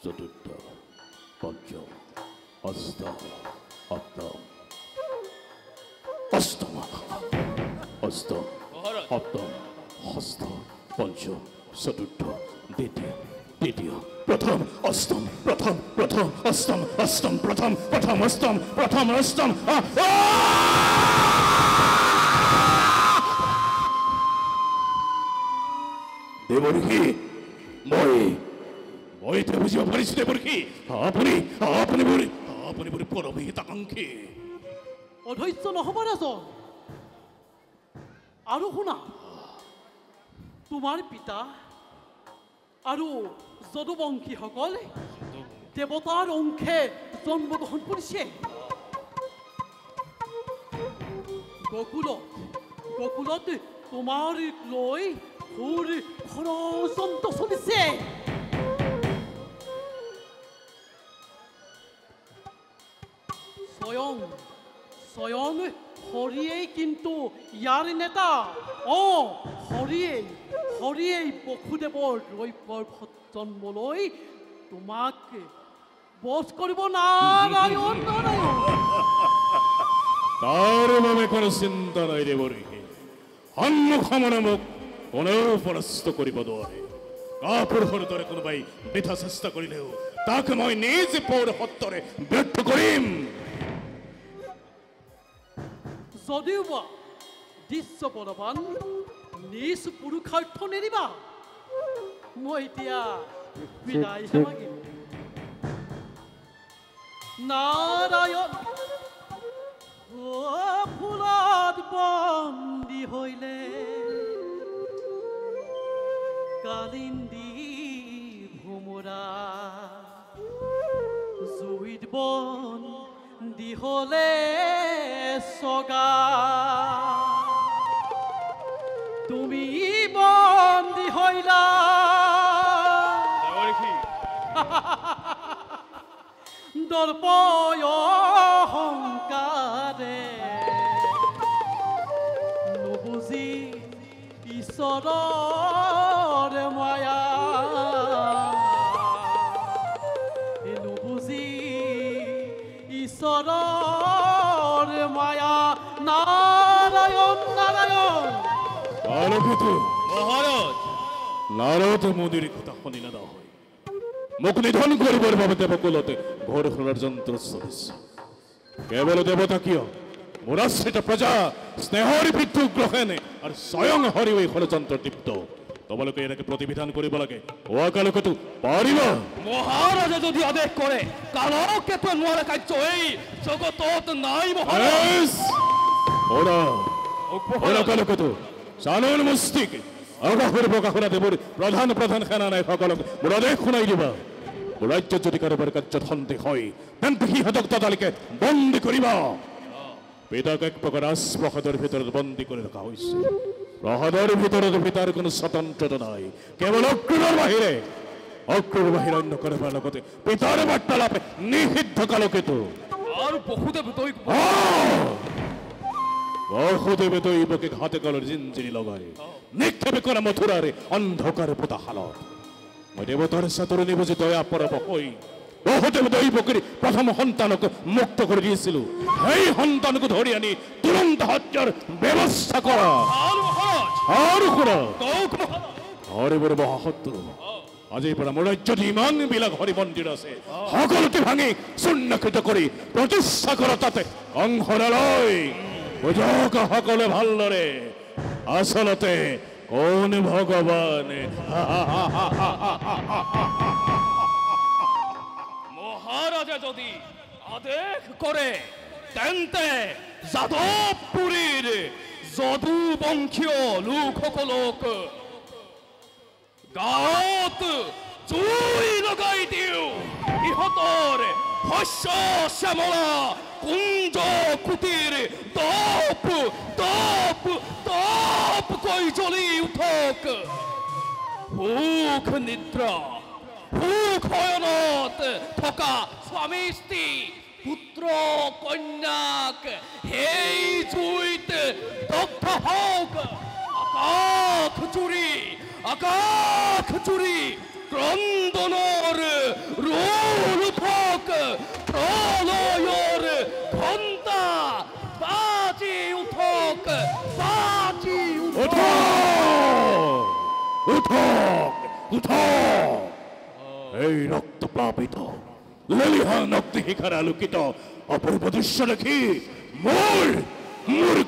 চতুৰ্থ পঞ্চম অষ্টম সপ্তম সপ্তম ষষ্ঠ পঞ্চম চতুৰ্থ দ্বিতীয় তৃতীয় প্ৰথম অষ্টম অষ্টম প্ৰথম অষ্টম দেৱৰীষি মই এতিয়া বুজিব পাৰিছো দেৱৰীষি আপুনি পৰমহিতাকাংক্ষী অধৈৰ্য নহ'ব ৰাজন আৰু শুনা তোমাৰ পিতা আৰু যদুবংশীসকল দেৱতাৰ অংশে জন্মগ্ৰহণ কৰিছে গকুলত তোমাৰ লৈ ঘোৰ ষড়যন্ত্ৰ চলিছে স্বয়ং হৰিয়েই কিন্তু ইয়াৰ নেতা হৰিয়েই বসুদেৱৰ দৈৱগৰ্ভত জন্ম লৈ তোমাক বধ কৰিব নাৰায়ণ তাৰ বাবে কোনো চিন্তা নাই দেৱৰীষি সন্মুখমনে মোক কোনেও পৰাস্ত কৰিব নোৱাৰে কাপুৰুষৰ দৰে কোনোবাই বৃথা চেষ্টা কৰিলেও তাক মই নিজ পৌৰসত্বৰে ব্যৰ্থ কৰিম যদিও বা দৃশ্য বলৱান নিজ পুৰুষাৰ্থ নেৰিবা মই এতিয়া বিদায়হে মাগিম নাৰায়ণ ফুলত বন্দী হইলে কালিন্দী ভোমৰা জুইত বন্দী হলে সগা তুমি বন্দী হইলা দৰ্পয় অহংকাৰে নুবুজি ঈশ্বৰৰ মায়া নুবুজি ঈশ্বৰৰ মায়া নাৰায়ণ মহাৰাজ নাৰদ মোদীৰ কথা শুনি নাদা হয় মোক নিধন কৰিবৰ বাবে দেৱকুলতে ঘোৰ ষড়যন্ত্ৰ চলিছে কেৱল দেৱতা কিয় মোৰ আশ্ৰিত প্ৰজা স্নেহৰ বিদ্যুৎ গ্ৰহেণে আৰু স্বয়ং হৰি এই ষড়যন্ত্ৰ দীপ্ত তোমালোকে এনেকে প্ৰতিবিধান কৰিব লাগে অকালকেতো পাৰিব মহাৰাজে যদি আদেশ কৰে কালকেতো নোৱাৰা কাৰ্য এই জগতত নাই মহাৰাজ ওৰা কালকেতো চালন মস্তিক অগাহৰ বগাহৰা দেৱৰ প্ৰধান প্ৰধান সেনানায়কসকলক মোৰদেশ শুনাই দিবা ৰাজ্যত যদি কাৰোবাৰ কাৰ্যত সন্দেহ হয় তেন্তে সিহঁতক ততালিকে বন্দী কৰিবা পিতাক এক প্ৰকাৰ ৰাজপ্ৰসাদৰ ভিতৰত বন্দী কৰি ৰখা হৈছে প্ৰসাদৰ ভিতৰত পিতাৰ কোনো স্বতন্ত্ৰতা নাই কেৱল অক্ৰোৰৰ বাহিৰে অন্য কাৰোবাৰ লগতে পিতাৰ বাৰ্তালাপে নিষিদ্ধ কালকেতো আৰু বহুদেৱ দৈব বহুদেৱে দৈবকে হাতে কলৰ জিঞ্জিৰি লগাই নিক্ষেপ কৰা মথুৰাৰে অন্ধকাৰ পোতাশালত মই দেৱতাৰ চাতুৰ নিবজি দয়া পৰব হৈ বহুদেৱ দৈবকে প্ৰথম সন্তানক মুক্ত কৰি দিছিলো সেই সন্তানকো ধৰি আনি তুৰন্ত হত্যাৰ ব্যৱস্থা কৰা আৰু কৰা হৰিবৰ মহাশত্ৰু আজিৰ পৰা মোৰ ৰাজ্যত ইমানবিলাক হৰি মন্দিৰ আছে সকলোকে ভাঙি চূৰ্ণকৃত কৰি প্ৰতিষ্ঠা কৰা তাতে অংশলৈ সকলে ভালদৰে আচলতে কোন ভগৱান মহাৰাজে যদি আদেশ কৰে তেন্তে যাদৱপুৰীৰ যদুবংশীয় লোকসকলক গাঁৱত জুই লগাই দিওঁ ইহঁতৰ শস্য শ্যামলা কুঞ্জ কুটিৰ তপ তপ তপ কৈ জ্বলি উঠক সুখ নিদ্ৰা সুখ শয়নত থকা স্বামী স্ত্ৰী পুত্ৰ কন্যাক সেই জুইত দগ্ধ হওক আকাশ জুৰি ক্ৰন্দনৰ ৰোল উঠক প্ৰলয়ৰ ঘণ্টা বাজি উঠক এই ৰক্তপ্লাবিত লেলিহা নক্তি শিখাৰ আলোকিত অপূৰ্ব দৃশ্য দেখি মোৰ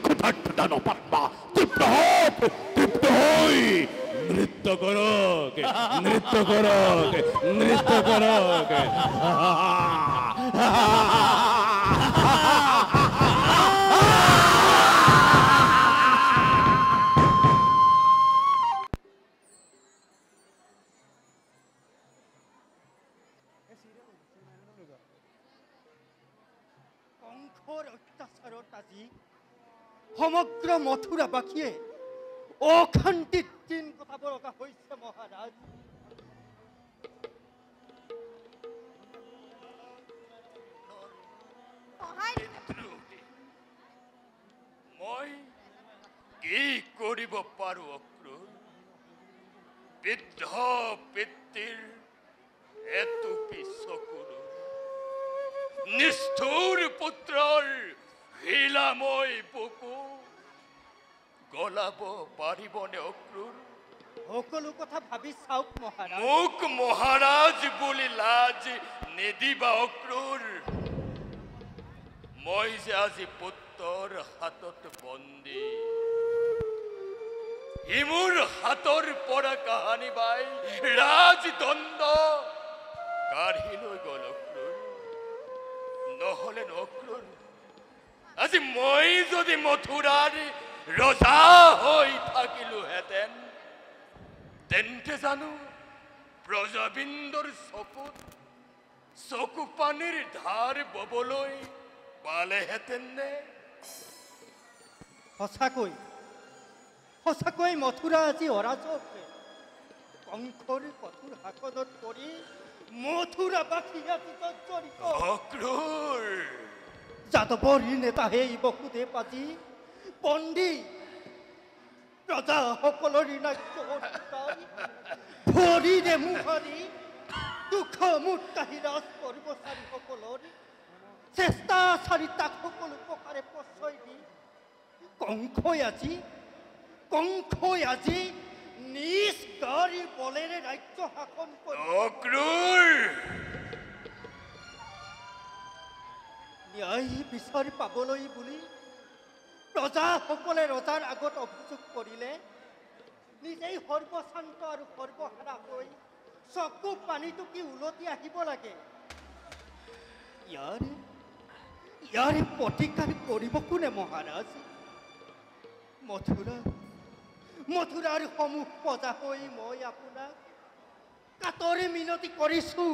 ক্ষুধাৰ্ততা নপাত্মা তৃপ্ত হৈ নৃত্য কৰক কংসৰ অত্যাচাৰত আজি সমগ্ৰ মথুৰাবাসীয়ে অশান্তিত দিন কটাব লগা হৈছে মহাৰাজ মই কি কৰিব পাৰো অক্ৰূৰ বৃদ্ধ পিতৃৰ এটুপি চকুৰ নিষ্ঠুৰ পুত্ৰৰ শিলাময় বুকু গলাব পাৰিবনে অক্ৰূৰ সকলো কথা ভাবি চাওক মহাৰাজ মোক মহাৰাজ বুলি লাজ নিদিবা অক্ৰূৰ মই যে আজি পুত্ৰৰ হাতত বন্দী ই মোৰ হাতৰ পৰা কাহানি বাই ৰাজদণ্ড কাঢ়ি লৈ গ'ল অক্ৰূৰ নহ'লে অক্ৰূৰ আজি মই যদি মথুৰাৰ ৰজা হৈ থাকিলোহেঁতেন তেন্তে জানো প্ৰজাবৃন্দৰ চকু পানীৰ ধাৰ ববলৈ পালেহেঁতেন নে সঁচাকৈ মথুৰা আজি অৰাজক কংসৰ কঠোৰ শাসনত পৰি মথুৰাবাসী আজি জৰ্জৰিত অক্ৰূৰ যাদৱৰ নেতা সেই বসুদেৱ আজি বন্দী প্ৰজাসকলৰ ভৰিৰে মুহাৰি দুখ মুক্তাহী ৰাজ কৰ্মচাৰীসকলৰ চেষ্টাচাৰিতাক সকলো প্ৰকাৰে প্ৰশ্ৰয় দি কংসই আজি নিজ গাড়ী বলেৰে ৰাজ্য শাসন কৰি ন্যায় বিচাৰি পাবলৈ বুলি প্ৰজাসকলে ৰজাৰ আগত অভিযোগ কৰিলে নিজেই সৰ্বশান্ত আৰু সৰ্বহাৰা হৈ চকু পানীটো কি উলটি আহিব লাগে ইয়াৰে প্ৰতিকাৰ কৰিব কোনে মহাৰাজ মথুৰাৰ সমূহ পজা হৈ মই আপোনাক কাতৰে মিনতি কৰিছোঁ।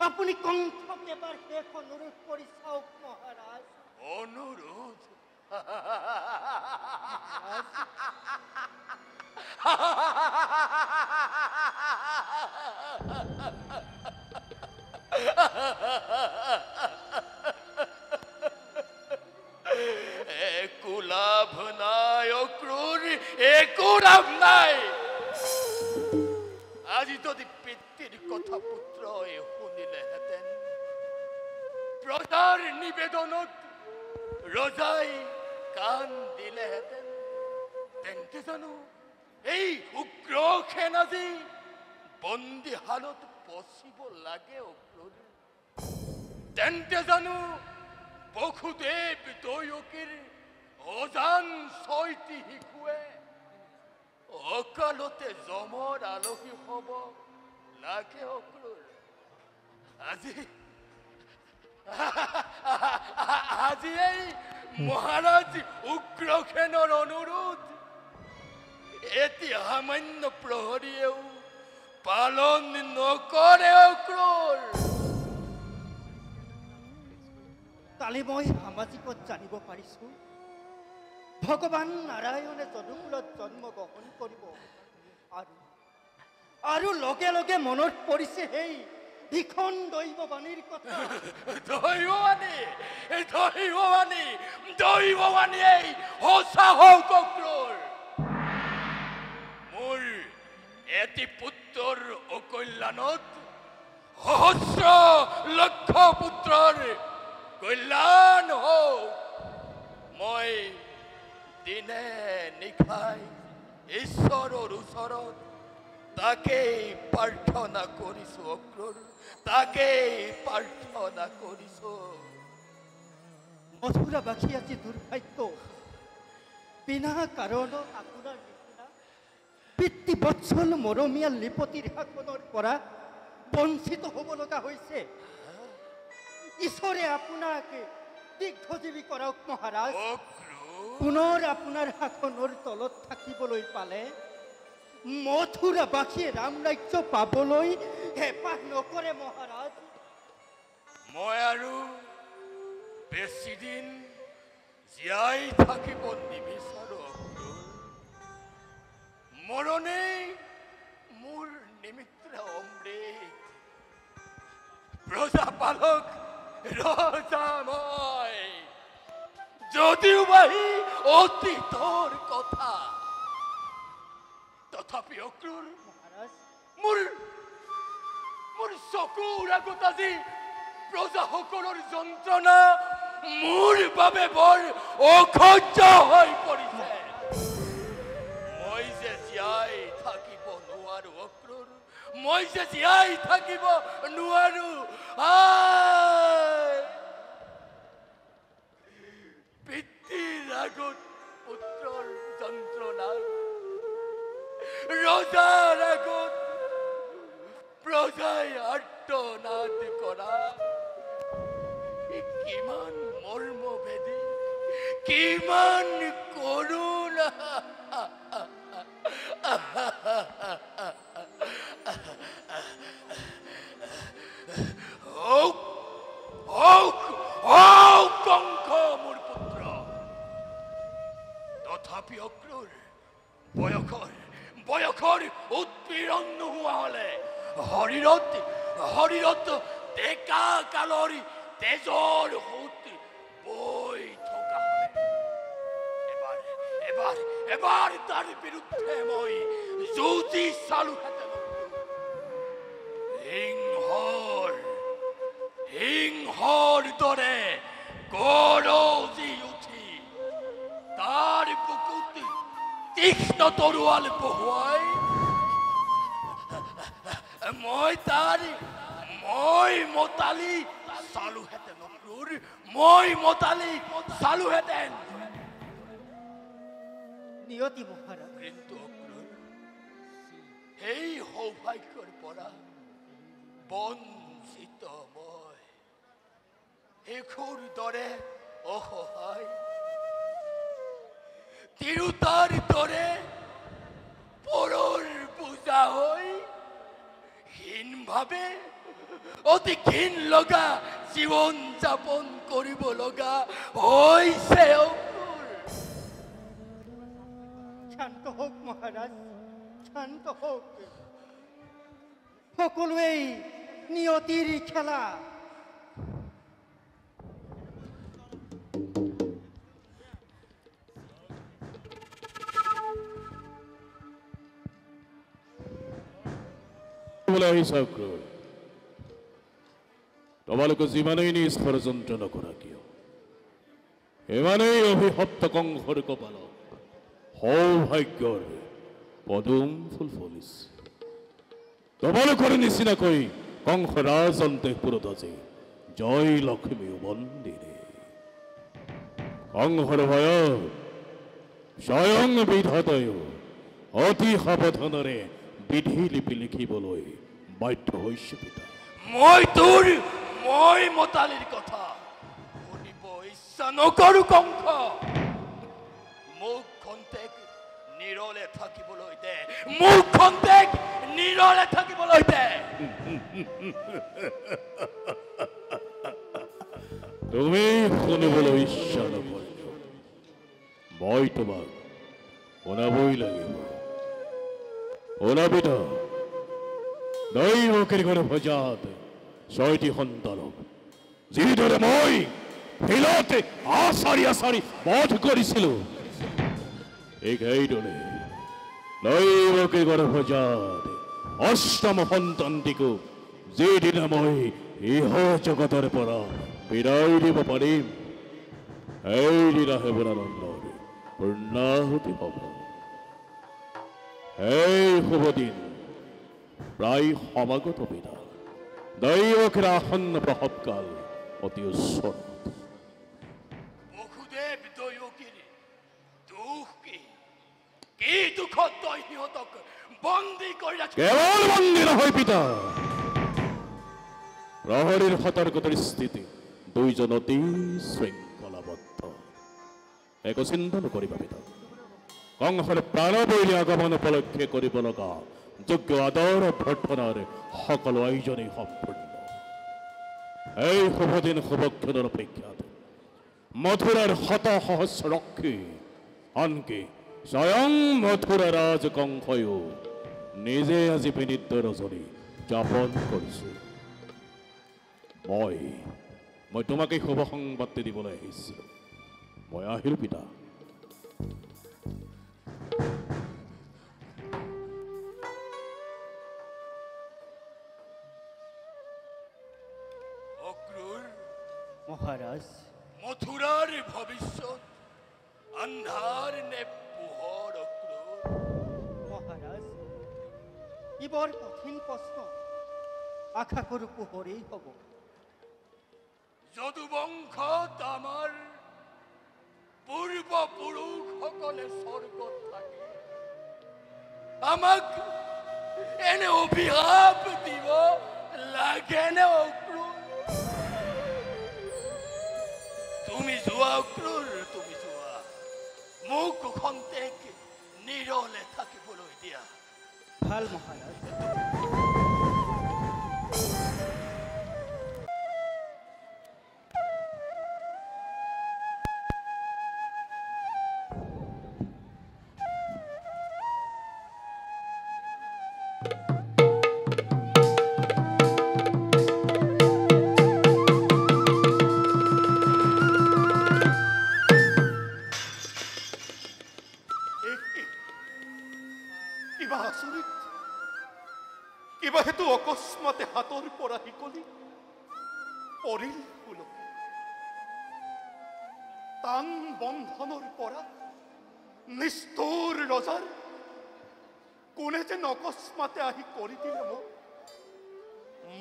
আপুনি কণ্ঠক এবাৰ শেষ অনুৰোধ কৰি চাওক মহাৰাজ। অনুৰোধ? একো লাভ নাই অক্রূর, একো লাভ নাই। আজি যদি পিতৃর কথা পুত্র শুনিলে হেতেন, প্রজার নিবেদনত রজাই কান দিলে হেতেন, তেন্তে জানো এই উগ্র সেন আজি বন্দী হালত পচিব লাগে অক্রূর? তেন্তে জানো বসুদেৱ দৈয়কীৰ অজান ৬টি শিশুৱে অকালতে যমৰ আলহী হ'ব লাগে অক্ৰূৰ? আজি এই মহাৰাজ উগ্ৰসেনৰ অনুৰোধ এটি সামান্য প্ৰহৰীয়েও পালন নকৰে অক্ৰূৰ। কালি মই সামাজিকত জানিব পাৰিছোঁ ভগৱান নাৰায়ণে যদুকুলত জন্ম গ্ৰহণ কৰিব আৰু লগে লগে মনত পৰিছে সেই ভীষণ দৈৱবাণীৰ কথা। দৈৱবাণী এই সঁচা হওক অক্ৰূৰ। মোৰ এটি পুত্ৰৰ অকল্যাণত সহস্ৰ লক্ষ পুত্ৰৰ কল্যাণ হোক। মই দিনে নিশাই ঈশ্বৰৰ ওচৰত তাকেই প্ৰাৰ্থনা কৰিছো অক্ৰূৰ, তাকেই প্ৰাৰ্থনা কৰিছো। মথুৰাবাসী আজি দুৰ্ভাগ্য, বিনা কাৰণত আপোনাৰ নিচিনা পিতৃবৎসল মৰমীয়া লিপতিৰ শাসনৰ পৰা বঞ্চিত হ'ব লগা হৈছে। ঈশ্বৰে আপোনাক দীৰ্ঘজীৱী কৰক মহাৰাজ। পুনৰ আপোনাৰ শাসনৰ তলত থাকিবলৈ পালে মথুৰাবাসীয়ে ৰাম ৰাজ্য পাবলৈ হেঁপাহ নকৰে মহাৰাজ। মই আৰু বেছিদিন জীয়াই থাকিব নিবিচাৰো অক্ৰূৰ। মৰণেই মোৰ নিমিত্ত অমৃত। প্ৰজাপালক ৰজা মই, যদিও বাহি অতীতৰ কথা, তথাপি অক্ৰূৰ মোৰ চকুৰ আগত আজি প্ৰজাসকলৰ যন্ত্ৰণা মোৰ বাবে বৰ অসহ্য হৈ পৰিছে। মই যে জীয়াই থাকিব নোৱাৰো অক্ৰূৰ, মই যে জীয়াই থাকিব নোৱাৰো। পিতৃৰ আগত পুত্ৰৰ যন্ত্ৰণা, ৰজাৰ আগত প্ৰজাই আৰ্তনাদ কৰা, কিমান মৰ্মভেদী, কিমান কৰুণা। কংস মোৰ পুত্ৰ, তথাপি অক্ৰূৰ বয়সৰ উৎপীড়ন নোহোৱা হলে শৰীৰত ডেকা কালৰ তেজৰ সোঁত বৈ থকা হলে এবাৰ তাৰ বিৰুদ্ধে মই যুঁজি চালোহেঁতেন। সিংহৰ দৰে গৰজি উঠি তাৰ বুকুত তীক্ষ্ণ তৰোৱাল বহুৱাই মই মতালি চালোহেঁতেন অক্ৰূৰ, মই মতালি চালোহেঁতেন। নিয়তি মহাৰাজ, কিন্তু অক্ৰূৰ সেই সৌভাগ্যৰ পৰা বঞ্চিত মই শিশুৰ দৰে অসহায় তিৰুতাৰ দৰে পৰৰ বোজা হৈ হীনভাৱে অতি ঘিন লগা জীৱন যাপন কৰিব লগা হৈছে অক্ৰুৰ। শান্ত হওক মহাৰাজ, শান্ত হওক। সকলোৱেই নিয়তিৰ খেলা। তোমালোকে যিমানেই নিজ ষড়যন্ত্ৰ নকৰা কিয়, সিমানেই অভিশপ্ত কংসৰ কপালত সৌভাগ্যৰ পদুম ফুল ফুলিছে। তোমালোকৰ নিচিনাকৈ কংস ৰাজন্তপুৰত আছে জয় লক্ষ্মী মন্দিৰে। কংসৰ ভয়ত স্বয়ং বিধাতায়ো অতি সাৱধানেৰে বিধি লিপি লিখিবলৈ বাধ্য হৈছে পিতা। মই মতালিৰ কথা শুনিব ইচ্ছা নকৰো কংস। মোক খন্তেক নিৰলে থাকিবলৈ দে, মোক খন্তেক নিৰলে থাকিবলৈ দে। তুমি শুনিবলৈ ইচ্ছা নকৰিব, মই তোমাক শুনাবই লাগিব। শুনাবিত দৈৱকীৰ গৰ্ভজাত 6টি সন্তানক যিদৰে মই শিলতে আচাৰি আচাৰি বধ কৰিছিলো, এইদৰে দৈৱকীৰ গৰ্ভজাত 8ম সন্তানটিকো যিদিনা মই ইহ জগতৰ পৰা বিদায় দিব পাৰিম, সেইদিনাহে বৰানন্দৰ পূৰ্ণাহুতি হ'ব। এই শুভ দিন প্ৰায় সমাগত বিনা। দৈৱকীৰ আসন্ন প্ৰসৱকাল অতি ওচৰত। বসুদেৱ দৈৱকীৰ দুখ কি? কি দুখত তই সিহঁতক বন্দী কৰি ৰাখি? কেৱল বন্দী নহয় পিতা, প্ৰহৰীৰ সতৰ্কতাৰ স্থিতি দুইজন অতি শৃংখলাবদ্ধ। একো চিন্তা নকৰিবা পিতা, কংসৰ প্ৰাণবৈৰী আগমন উপলক্ষে কৰিব লগা যোগ্য আদৰ অভ্যৰ্থনাৰ সকলো আয়োজনেই সম্পূৰ্ণ। এই শুভদিন শুভক্ষণৰ অপেক্ষাত মথুৰাৰ শত সহস্ৰ ৰক্ষী, আনকি স্বয়ং মথুৰা ৰাজ কংসয়ো নিজে আজি বিনিদ্ৰ ৰজনী যাপন কৰিছে। মই তোমাক এই শুভ সংবাদটি দিবলৈ আহিছিলোঁ। মই আহিলো পিতা। মহাৰাজ, মথুৰাৰ ভৱিষ্যত আন্ধাৰ নে পোহৰ? অক্ৰুৰ মহাৰাজ, ই বৰ কঠিন প্ৰশ্ন। আশা কৰো পোহৰেই হ'ব। যদুবংশত আমাৰ পূৰ্বপুৰুষসকলে স্বৰ্গত থাকে আমাক এনে অভিশাপ দিব লাগেনে অক্ৰুৰ? তুমি যোৱা অক্ৰুৰ, তুমি যোৱা। মোক খন্তেক নিৰলে থাকিবলৈ দিয়া। ভাল মহাৰাজ। কিবা হেতু অকস্মাতে হাতৰ পৰা শিকলি পৰিল ফুলকি। টান বন্ধনৰ পৰা নিষ্ঠুৰ ৰজাৰ কোনে যেন অকস্মাতে আহি কৰি দিলে মোক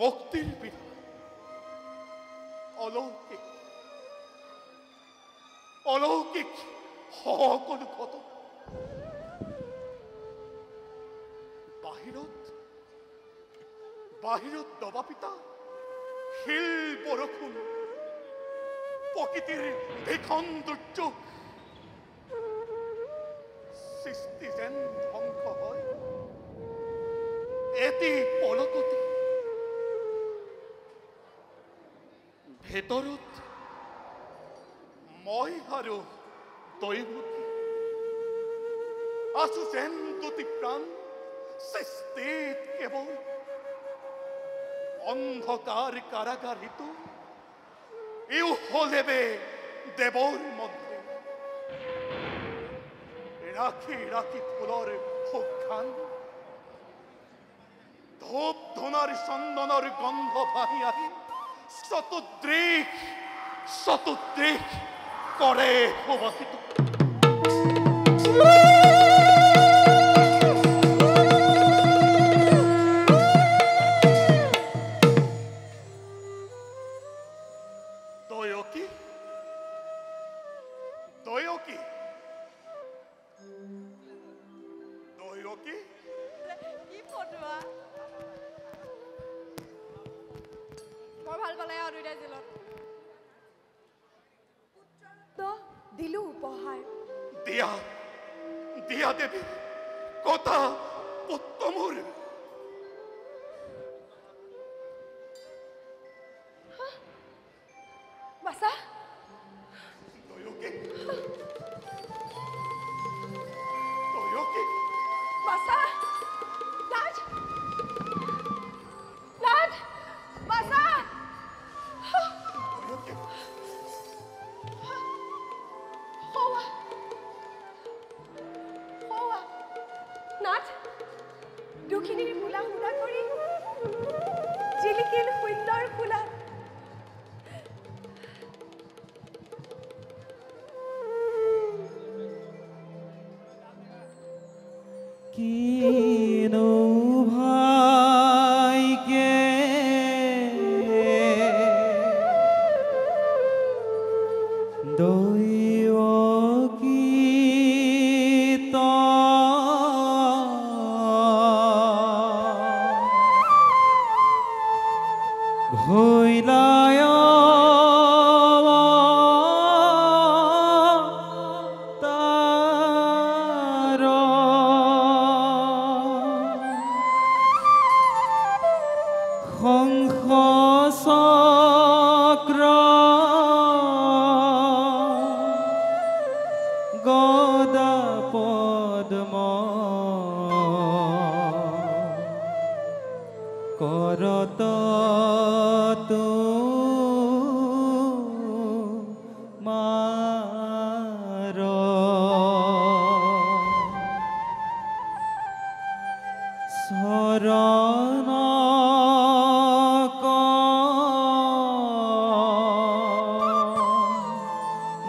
মুক্তিৰ বিধান। অলৌকিক অলৌকিক সকলো ঘটনা বাহিৰত দবা পিতা শিল বৰষুণ, প্ৰকৃতিৰ ভীষণ দুৰ্যোগ, সৃষ্টি যেন ধ্বংস হয় এটি পলকতে ভেতৰত মই আৰু দৈৱতী আছো যেন দুটি প্ৰাণ সৃষ্টিত কেৱল অন্ধকার কারাগারিত ইউ হলেবে দেবর মধ্যে রাখি রাখি ফুলর ভোগান ধূপ ধুনার চন্দনের গন্ধ ভাহি আহি শতদ্রিক করে প্রবাহিত কি ফটোৱা বৰ ভাল পালে আৰু দুইটা জিলত তো দিলো উপহাৰ দিয়া দিয়া দেবী কথা উত্তমৰ বাসা দয়কে বাসা লাজ বাসা নাথ দুখিনীৰ ফুলা সুদা কৰি জিলিকিল সুন্দৰ ফুলা কিনো ভাইকে দৈৱকীত ভৈলায় চক্ৰ গদা পদ্ম কৰত মাৰ শৰণ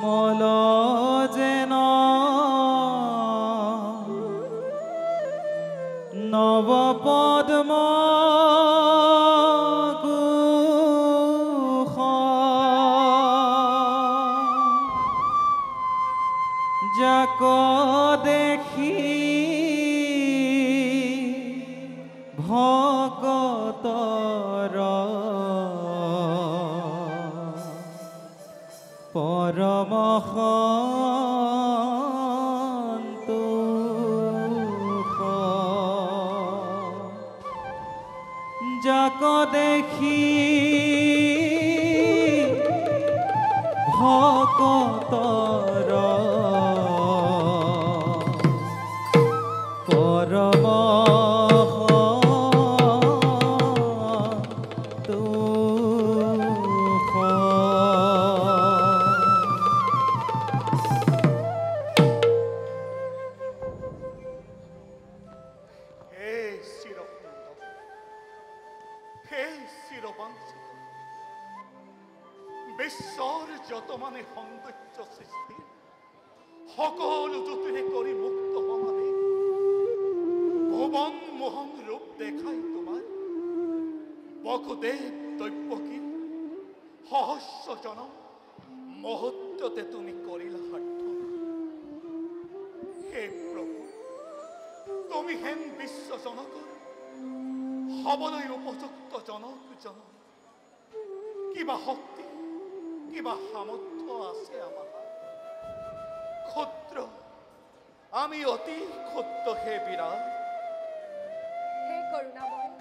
মল যেন নব পদ্ম গুহ যাক দেখি ভকতৰ পৰম সন্তোষ যাক দেখি ভকতৰ পৰম বিশ্বৰ যত মানে সৌন্দৰ্য সৃষ্টি সকলো জ্যোতিৰে কৰি মুক্ত সমানে ভুৱন মোহন ৰূপ দেখাই তোমাৰ বসুদেৱ দৈৱকী সহস্ৰ জনম মুহূৰ্ততে তুমি কৰিলা সাৰ্থক হে প্ৰভু তুমি হেন বিশ্বজনকৰ হবলৈ উপযুক্ত জনক কিবা শক্তি কিবা সামৰ্থ্য আছে আমাৰ ক্ষুদ্ৰ আমি অতি ক্ষুব্ধ হে বিৰাট। হে কৰুণাময়,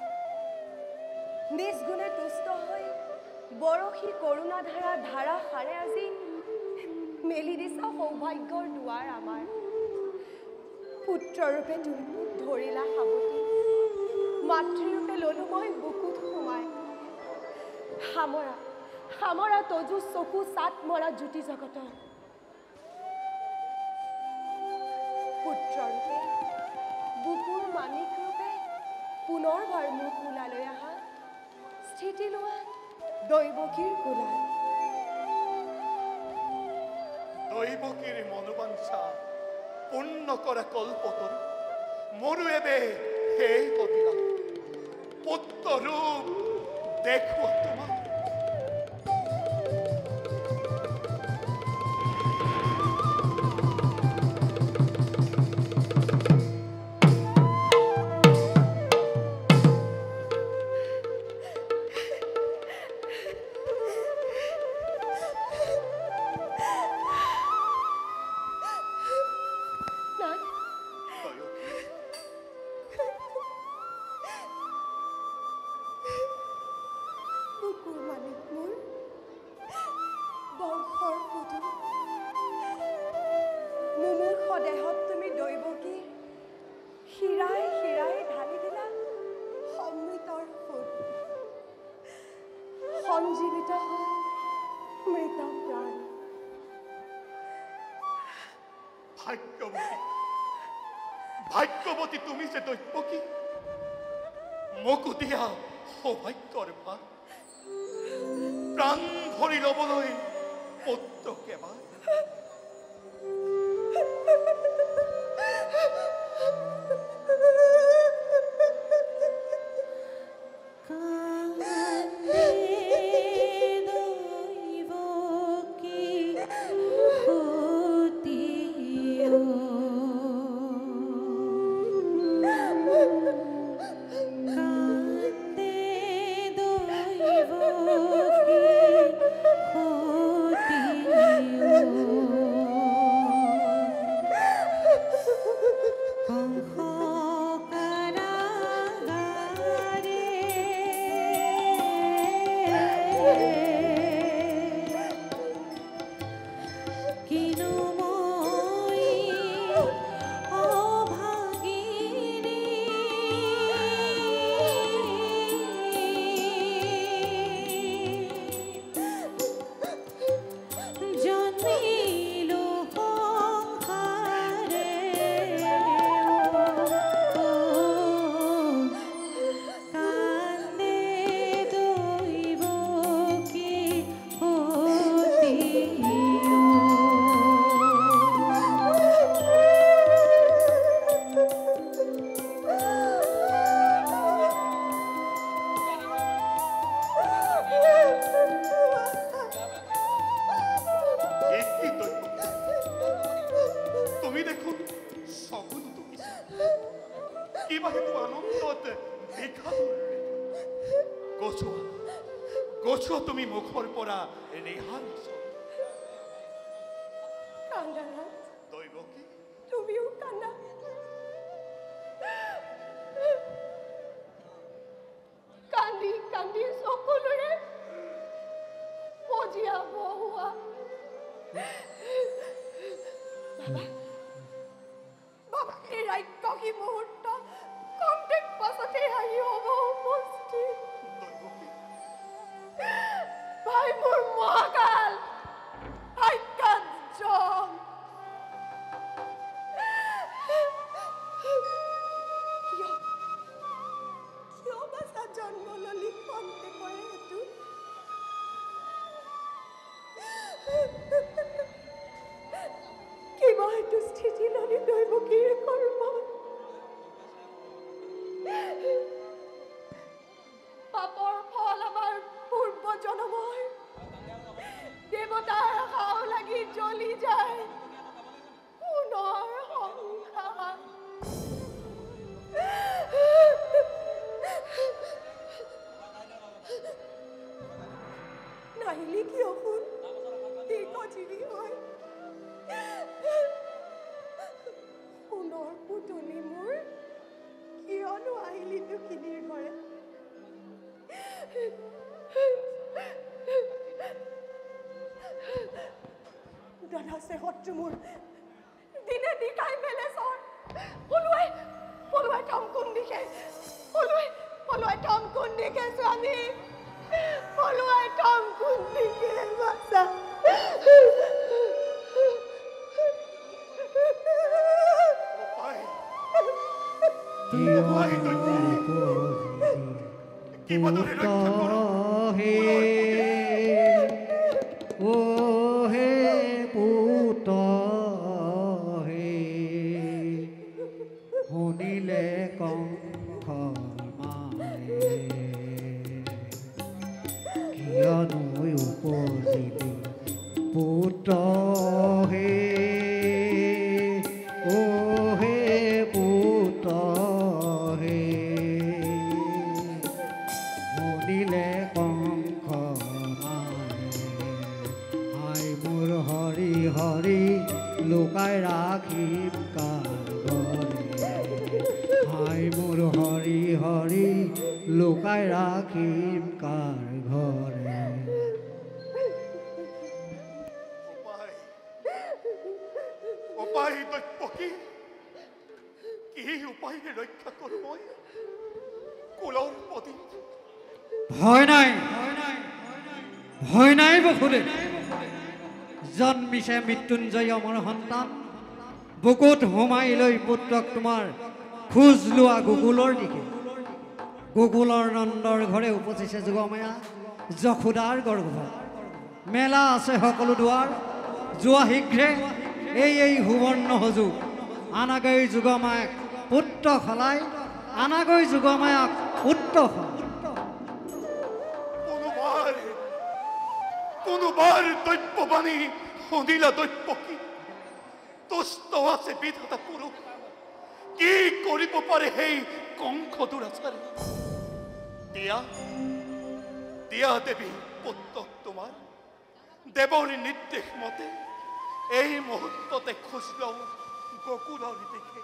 নিজ গুণে তুষ্ট হৈ বৰশী কৰুণাধাৰা ধাৰা সাৰে আজি মেলি দিছা সৌভাগ্যৰ দুৱাৰ আমাৰ। পুত্ৰৰূপে তুমি মোক ধৰিলা সাৱটি, মাতৃৰূপে ললো মই বুকুত সোমাই। সামৰা সামৰা তজু চকু চাট মৰা জ্যোতি জগত, পুত্ৰৰূপে বুকুৰ মানিক ৰূপে পুনৰবাৰ মোক কোলালৈ আহা, স্থিতি লোৱা দৈৱকীৰ কোলাত। দৈৱকীৰ মনোবাঞ্ছা পূৰ্ণ কৰা কল্পতৰু মোৰো এবে সেই অভিলাষ পুত্ৰৰূপ দেখুৱা তোমাক। সঞ্জীৱিত হয় মৃত প্ৰাণ। ভাগ্যৱতী ভাগ্যৱতী তুমি যে দৈৱকী, মোকো দিয়া সৌভাগ্যৰ ভাগ। প্ৰাণ ভৰি ল'বলৈ পুত্ৰক এবাৰ। গছোৱা তুমি মুখৰ পৰা ৰেহান দৈৱকী, তুমিও কান্দা। কান্দি কান্দি সকলোৰে পজিয়া বহুৱা। বাবা এই ৰাক্ষসী মুহূৰ্ত কমটেক পাছতে আহি হ'ব উপস্থিত। ভাই মোৰ মহাকাল আজ্ঞাজম, কিয় বাছা জন্ম ললি কমটে কৰে এইটো? কিবা এইটো স্থিতি ললি দৈৱকীৰ কৰ্মত? পাপৰ ফল আমাৰ পূৰ্ব জনমৰ দেৱতাৰ হাও লাগি জ্বলি যায় পুনৰ সংসাৰ। নাহিলি কিয় শুন দীৰ্ঘজীৱী হয় সোণৰ পুতনি মোৰ কিয়নো আহিলি দুখিনীৰ ঘৰে দাদাছে শত্ৰু মোৰ দিনে দিখাই মেলে চৰ পলুৱাই থম কোন দিশে পলুৱাই থম কোন দিশে স্বামী পলুৱাই থম কোন দিশে বাছা শুনিলে কংস মাৰে কিয়নো উপজিলি পুত্ৰ হে পুত্ৰ হে শুনিলে কংস মাৰে হাই মোৰ হৰি হৰি লুকাই ৰাখিম হাই মোৰ হৰি হৰি লুকাই ৰাখিম কাৰ ঘৰে উপায় দৈপকী কি উপায়ে ৰক্ষা কৰো মই কুলৰ পতি ভয় নাই বসুদেৱ জন্মিছে মৃত্যুঞ্জয় অমৰ সন্তান বুকুত সোমাই লৈ পুত্ৰক তোমাৰ খোজ লোৱা গুগুলৰ দিশে গুগুলৰ নন্দৰ ঘৰে উপজিছে যোগমায়া যশোদাৰ গৰ্ভত মেলা আছে সকলো দুৱাৰ যোৱা শীঘ্ৰে এই সুবৰ্ণ সুযোগ আনাগৈ যোগমায়াক পুত্ৰ সলাই আনাগৈ যোগমায়াক পুত্ৰ কোনোবাৰ দৈত্যবাণী শুনিলা দৈপকী তুষ্ট আছে বিধাতা পুৰুষ কি কৰিব পাৰে সেই কংস দুৰাচাৰী দিয়া দেৱী পুত্ৰক তোমাৰ দেৱৰ নিৰ্দেশ মতে এই মুহূৰ্ততে খোজ লওঁ গকুলৰ দিশে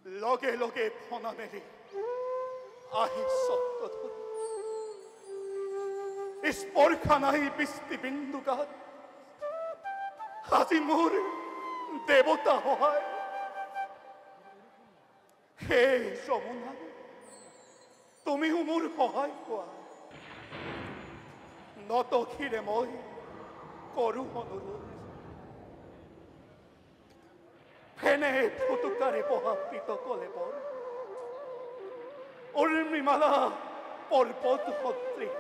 লগে লগে ফনা মেলি আহে সত্যধন স্পৰ্শা নাই বৃষ্টি বিন্দুগাত আজি মোৰ দেৱতা হয় হে যমুনা তুমিও মোৰ সহায় কোৱা নতশিৰে মই কৰো অনুৰোধ ফেনে ফুটুকাৰে পহাপিত কলে বৰ উৰ্মিমালা পৰ্বত সদৃশ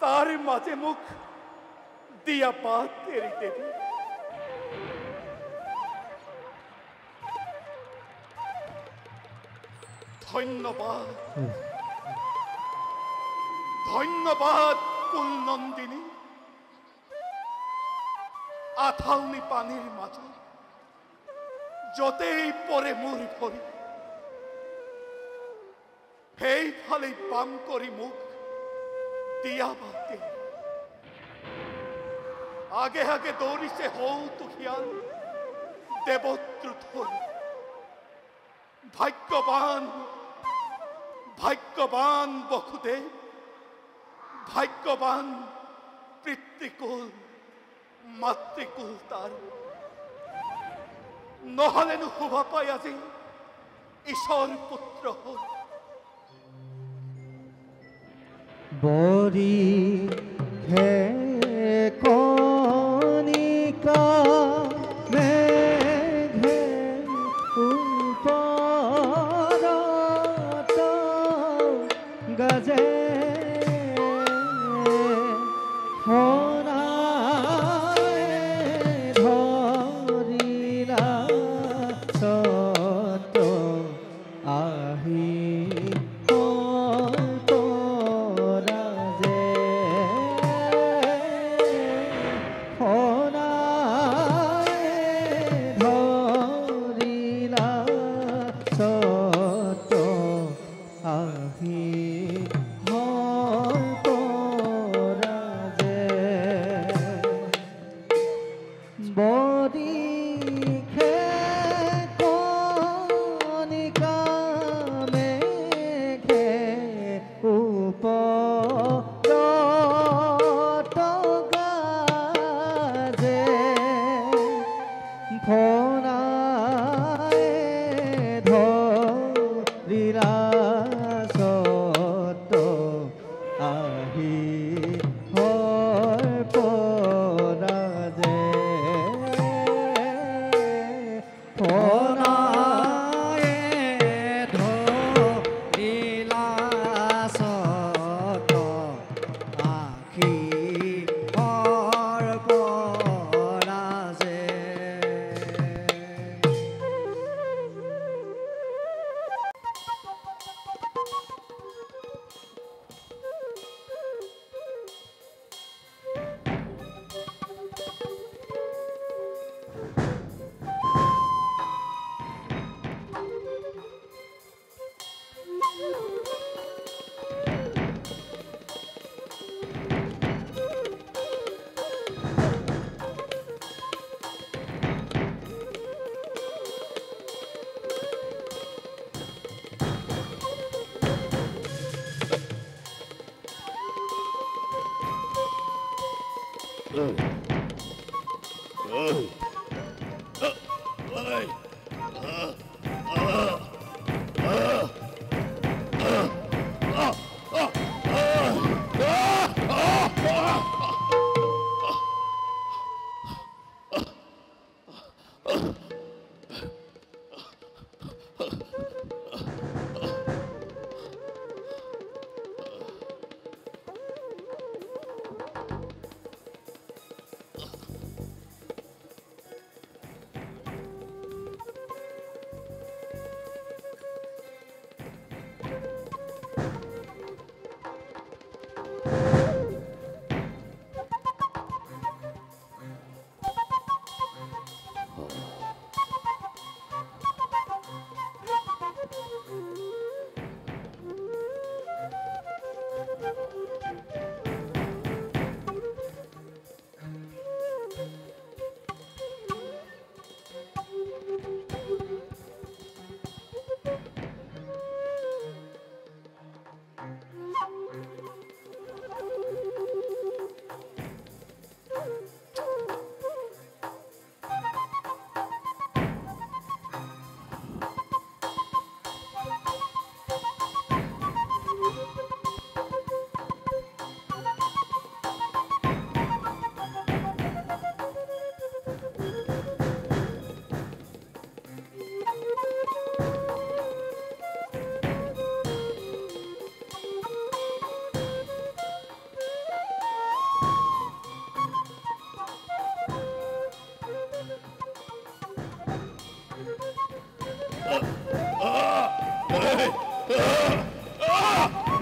তার মাঝে মুখ দিয়া পাত এরি দেবী ধন্যবাদ ধন্যবাদ কুলনন্দিনী আথাউনি পানির মাঝে যতেই পরে মোর ভরি সেইফালে বাম করি মুখ দিয়া বাতে আগে আগে দৌড়িছে হৌ তুহিয়াল দেবদ্রুত ভাগ্যবান ভাগ্যবান বসুদেব ভাগ্যবান পিতৃকুল মাতৃকুল তার নহলেনো শোভা পাই আজি ঈশ্বর পুত্র হল বরি খে কনিকা মেঘে উপরত গজে ধরিলা সত আহি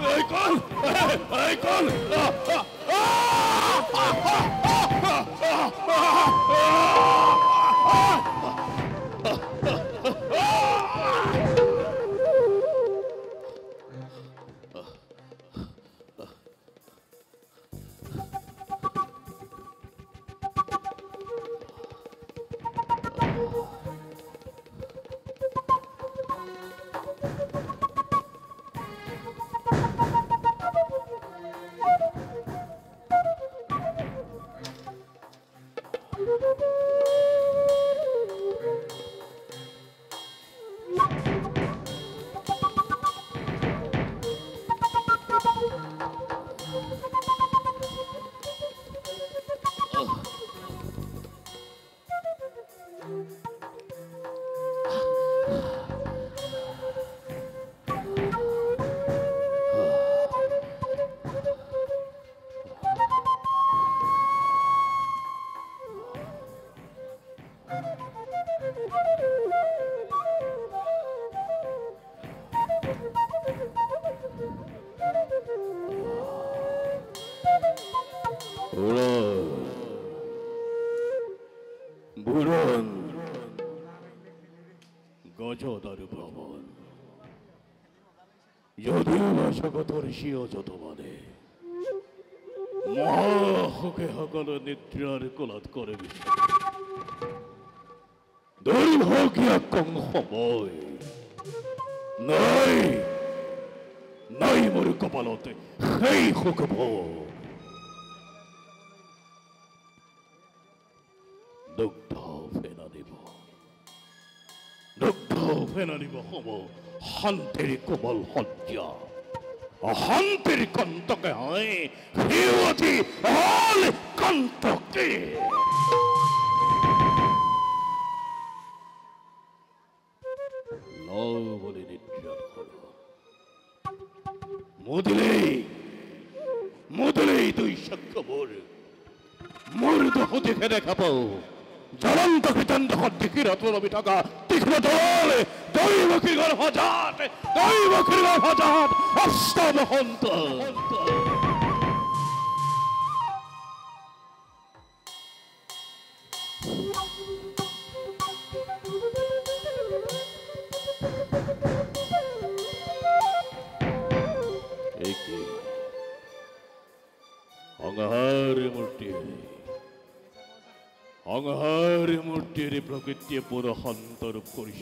এই কল এই কল বুরন গজদার ভবন যদিও ভাষাগতর সিও যত মানে মহাহকে সকল নিদ্রার কোলাত করে দুর্ভোগিয়া কম সময় নাই নাই মোর কপালতে সেই সুখ ভোগ দুগ্ধ ফেনা দিব সম শান্তিৰ কোমল সজ্জা অশান্তিৰ কণ্টকে হয় সিউতি হল কণ্টকে লও বলে নিদ্রা করো মুদিলেই দুই সাক্ষ্য মোর দেহ দেখে দেখাবো জ্বলন্ত কৃতন্ত দিকে রত্ন রবি টাকা তীক্ষ্ণ দল দৈবকী গর্ভজাত অষ্টমহন্ত অংহার মূর্তির প্রকৃতি পুরো হন্তরূপ করিস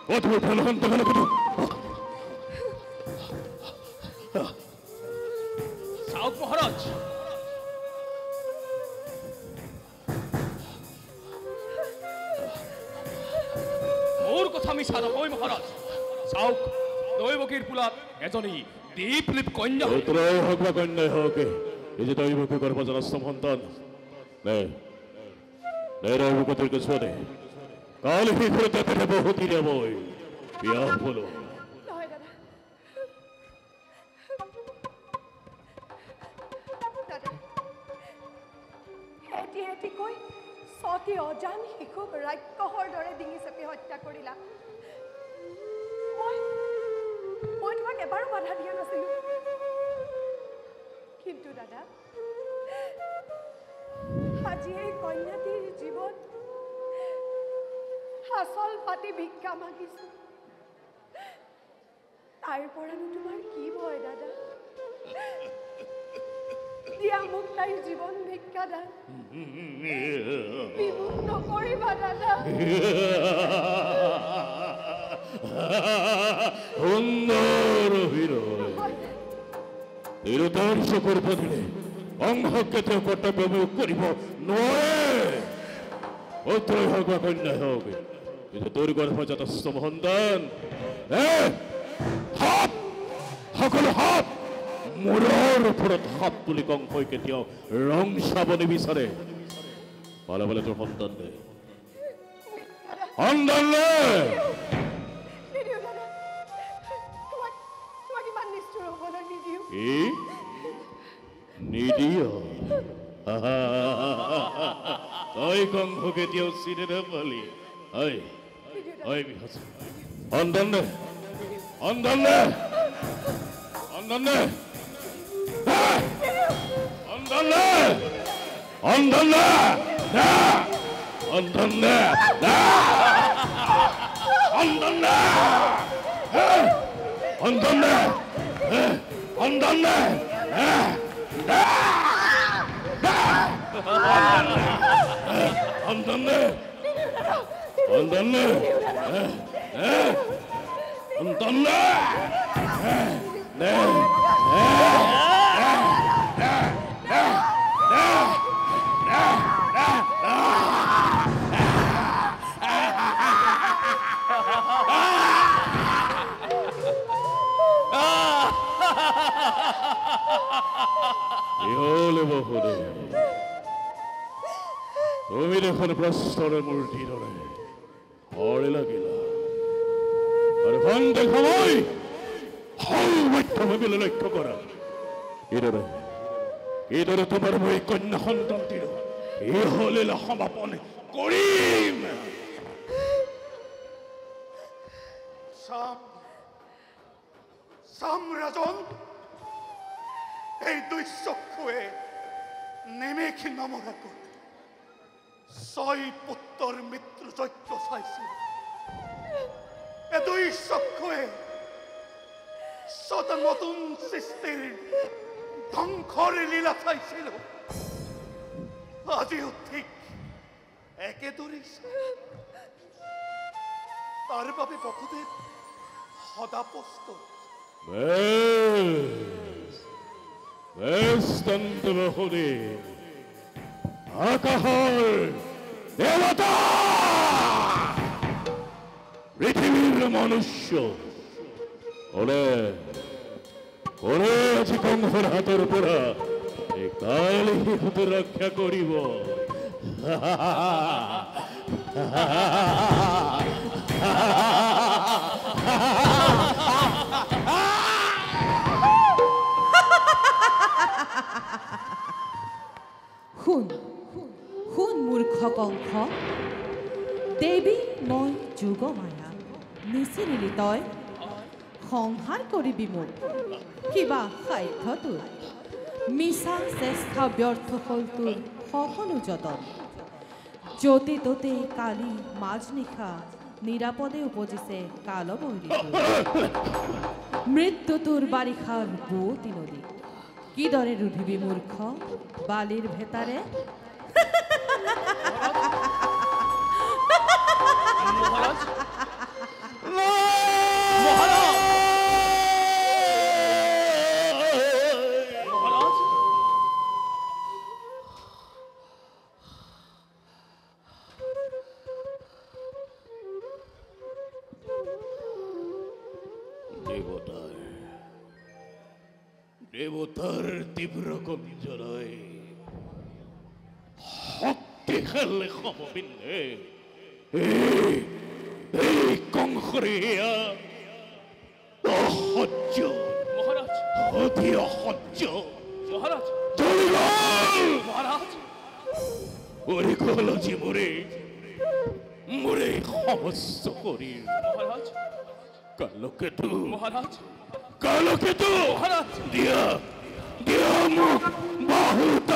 কত প্রাণহন্ত কেন কত চাওক মহারাজ মোর কথা মিছা নহয় মহারাজ চাওক দৈবকীৰ ফুলাত এজনী দীপলিপ কন্যা পুত্ৰই হওক বা কন্যাই হওক এই যে দৈবকী গৰ্ভজনস্থ সন্তান নে দৈবকীৰ কিছুতে কাল শিশুৰ তাতে বহুত দিবই বিয়া হলো নহয় দাদা দাদা হেতি কৈ সতী অজান শিশুক ৰাক্ষসৰ দৰে ডিঙি চেপি হত্যা কৰিলা মই তোমাক এবাৰো বাধা দিয়া নাছিলো কিন্তু দাদা আজি এই কন্যাটিৰ জীৱন আচল পাতি ভিক্ষা মাগিছো তাইৰ পৰানো তোমাৰ কি ভয় দাদা দিয়া মোক তাইৰ জীৱন ভিক্ষা দান বিমুখ নকৰিবা দাদা সুন্দৰ অভিনয় তিৰোতাৰ চকুৰ পদিলে অংশকে তেওঁ কৰ্তব্যমুখ কৰিব নোৱাৰে পুত্ৰই হওক বা কন্যাই হওক কিন্তু তোৰ গৰ্ভজাতস্থ সন্তান সাপ সকলো সাপ মূৰৰ ওপৰত সাপ তুলি কংসই কেতিয়াও ৰং চাব নিবিচাৰে পালে পালে তোৰ সন্তান দে সন্তান দে কি নিদিয় তই কংস কেতিয়াও চিনি নাপালি সন্তান দে সন্তান দে সন্তান দে সন্তান দে সন্তান দে সন্তান দে সন্তান দে সন্তান দে সন্তান দে সন্তান দে সন্তান দে সন্তান দে তুমি দেখোন প্ৰস্তৰৰ মূৰ্তি দৰে ভয় লাগিলা আৰু সন্দেহ সময় সৌমধ্যভাৱে লক্ষ্য কৰা এইদৰে তোমাৰ মই কন্যা সন্তানটিৰ ইহলীলা সমাপন কৰিম ৰাজন এই দুই চক্ষুৱে নেমেকি নমৰাকৈ 6 পুত্ৰৰ মৃত্যু যজ্ঞ চাইছিল এই দুই চক্ষুৱে নতুন সৃষ্টিৰ ধ্বংসৰ লীলা চাইছিল আজিও ঠিক একেদৰে তাৰ বাবে বসুদেৱ সদা প্ৰস্তুত আকাশৰ দেৱতা পৃথিৱীৰ মনুষ্য ওলে আজি কংসৰ হাতৰ পৰা এই কালি শিশুটো ৰক্ষা কৰিব শুন মূৰ্খ কংস দেৱী মই যোগমায়া নিচিনিলি তই সংহাৰ কৰিবি মোক কিবা সাধ্য তোৰ মিছা চেষ্টা ব্যৰ্থ হ'ল তোৰ সকলো যতন য'তে ত'তে কালি মাজনিশা নিৰাপদে উপজিছে কালবৈৰী মৃত্যু তোৰ বাৰিষাৰ বুৱতী নদী কিদৰে ৰুধিবি মূৰ্খ বালিৰ ভেটাৰে মহাৰাজ দেবতাৰ তীব্ৰ কঞ্জৰায় শক্তি খেলে সমপিন্ধে এই কংসৰীয়া অসহ্য মহারাজ অতি অসহ্য মহারাজ মহারাজ ওরে কলজি মোরে মোরে সমস্ত শরীর মহারাজ কালকেতু মহারাজ কালকেতু মহারাজ দিয়া দিয়া মোক বাহুত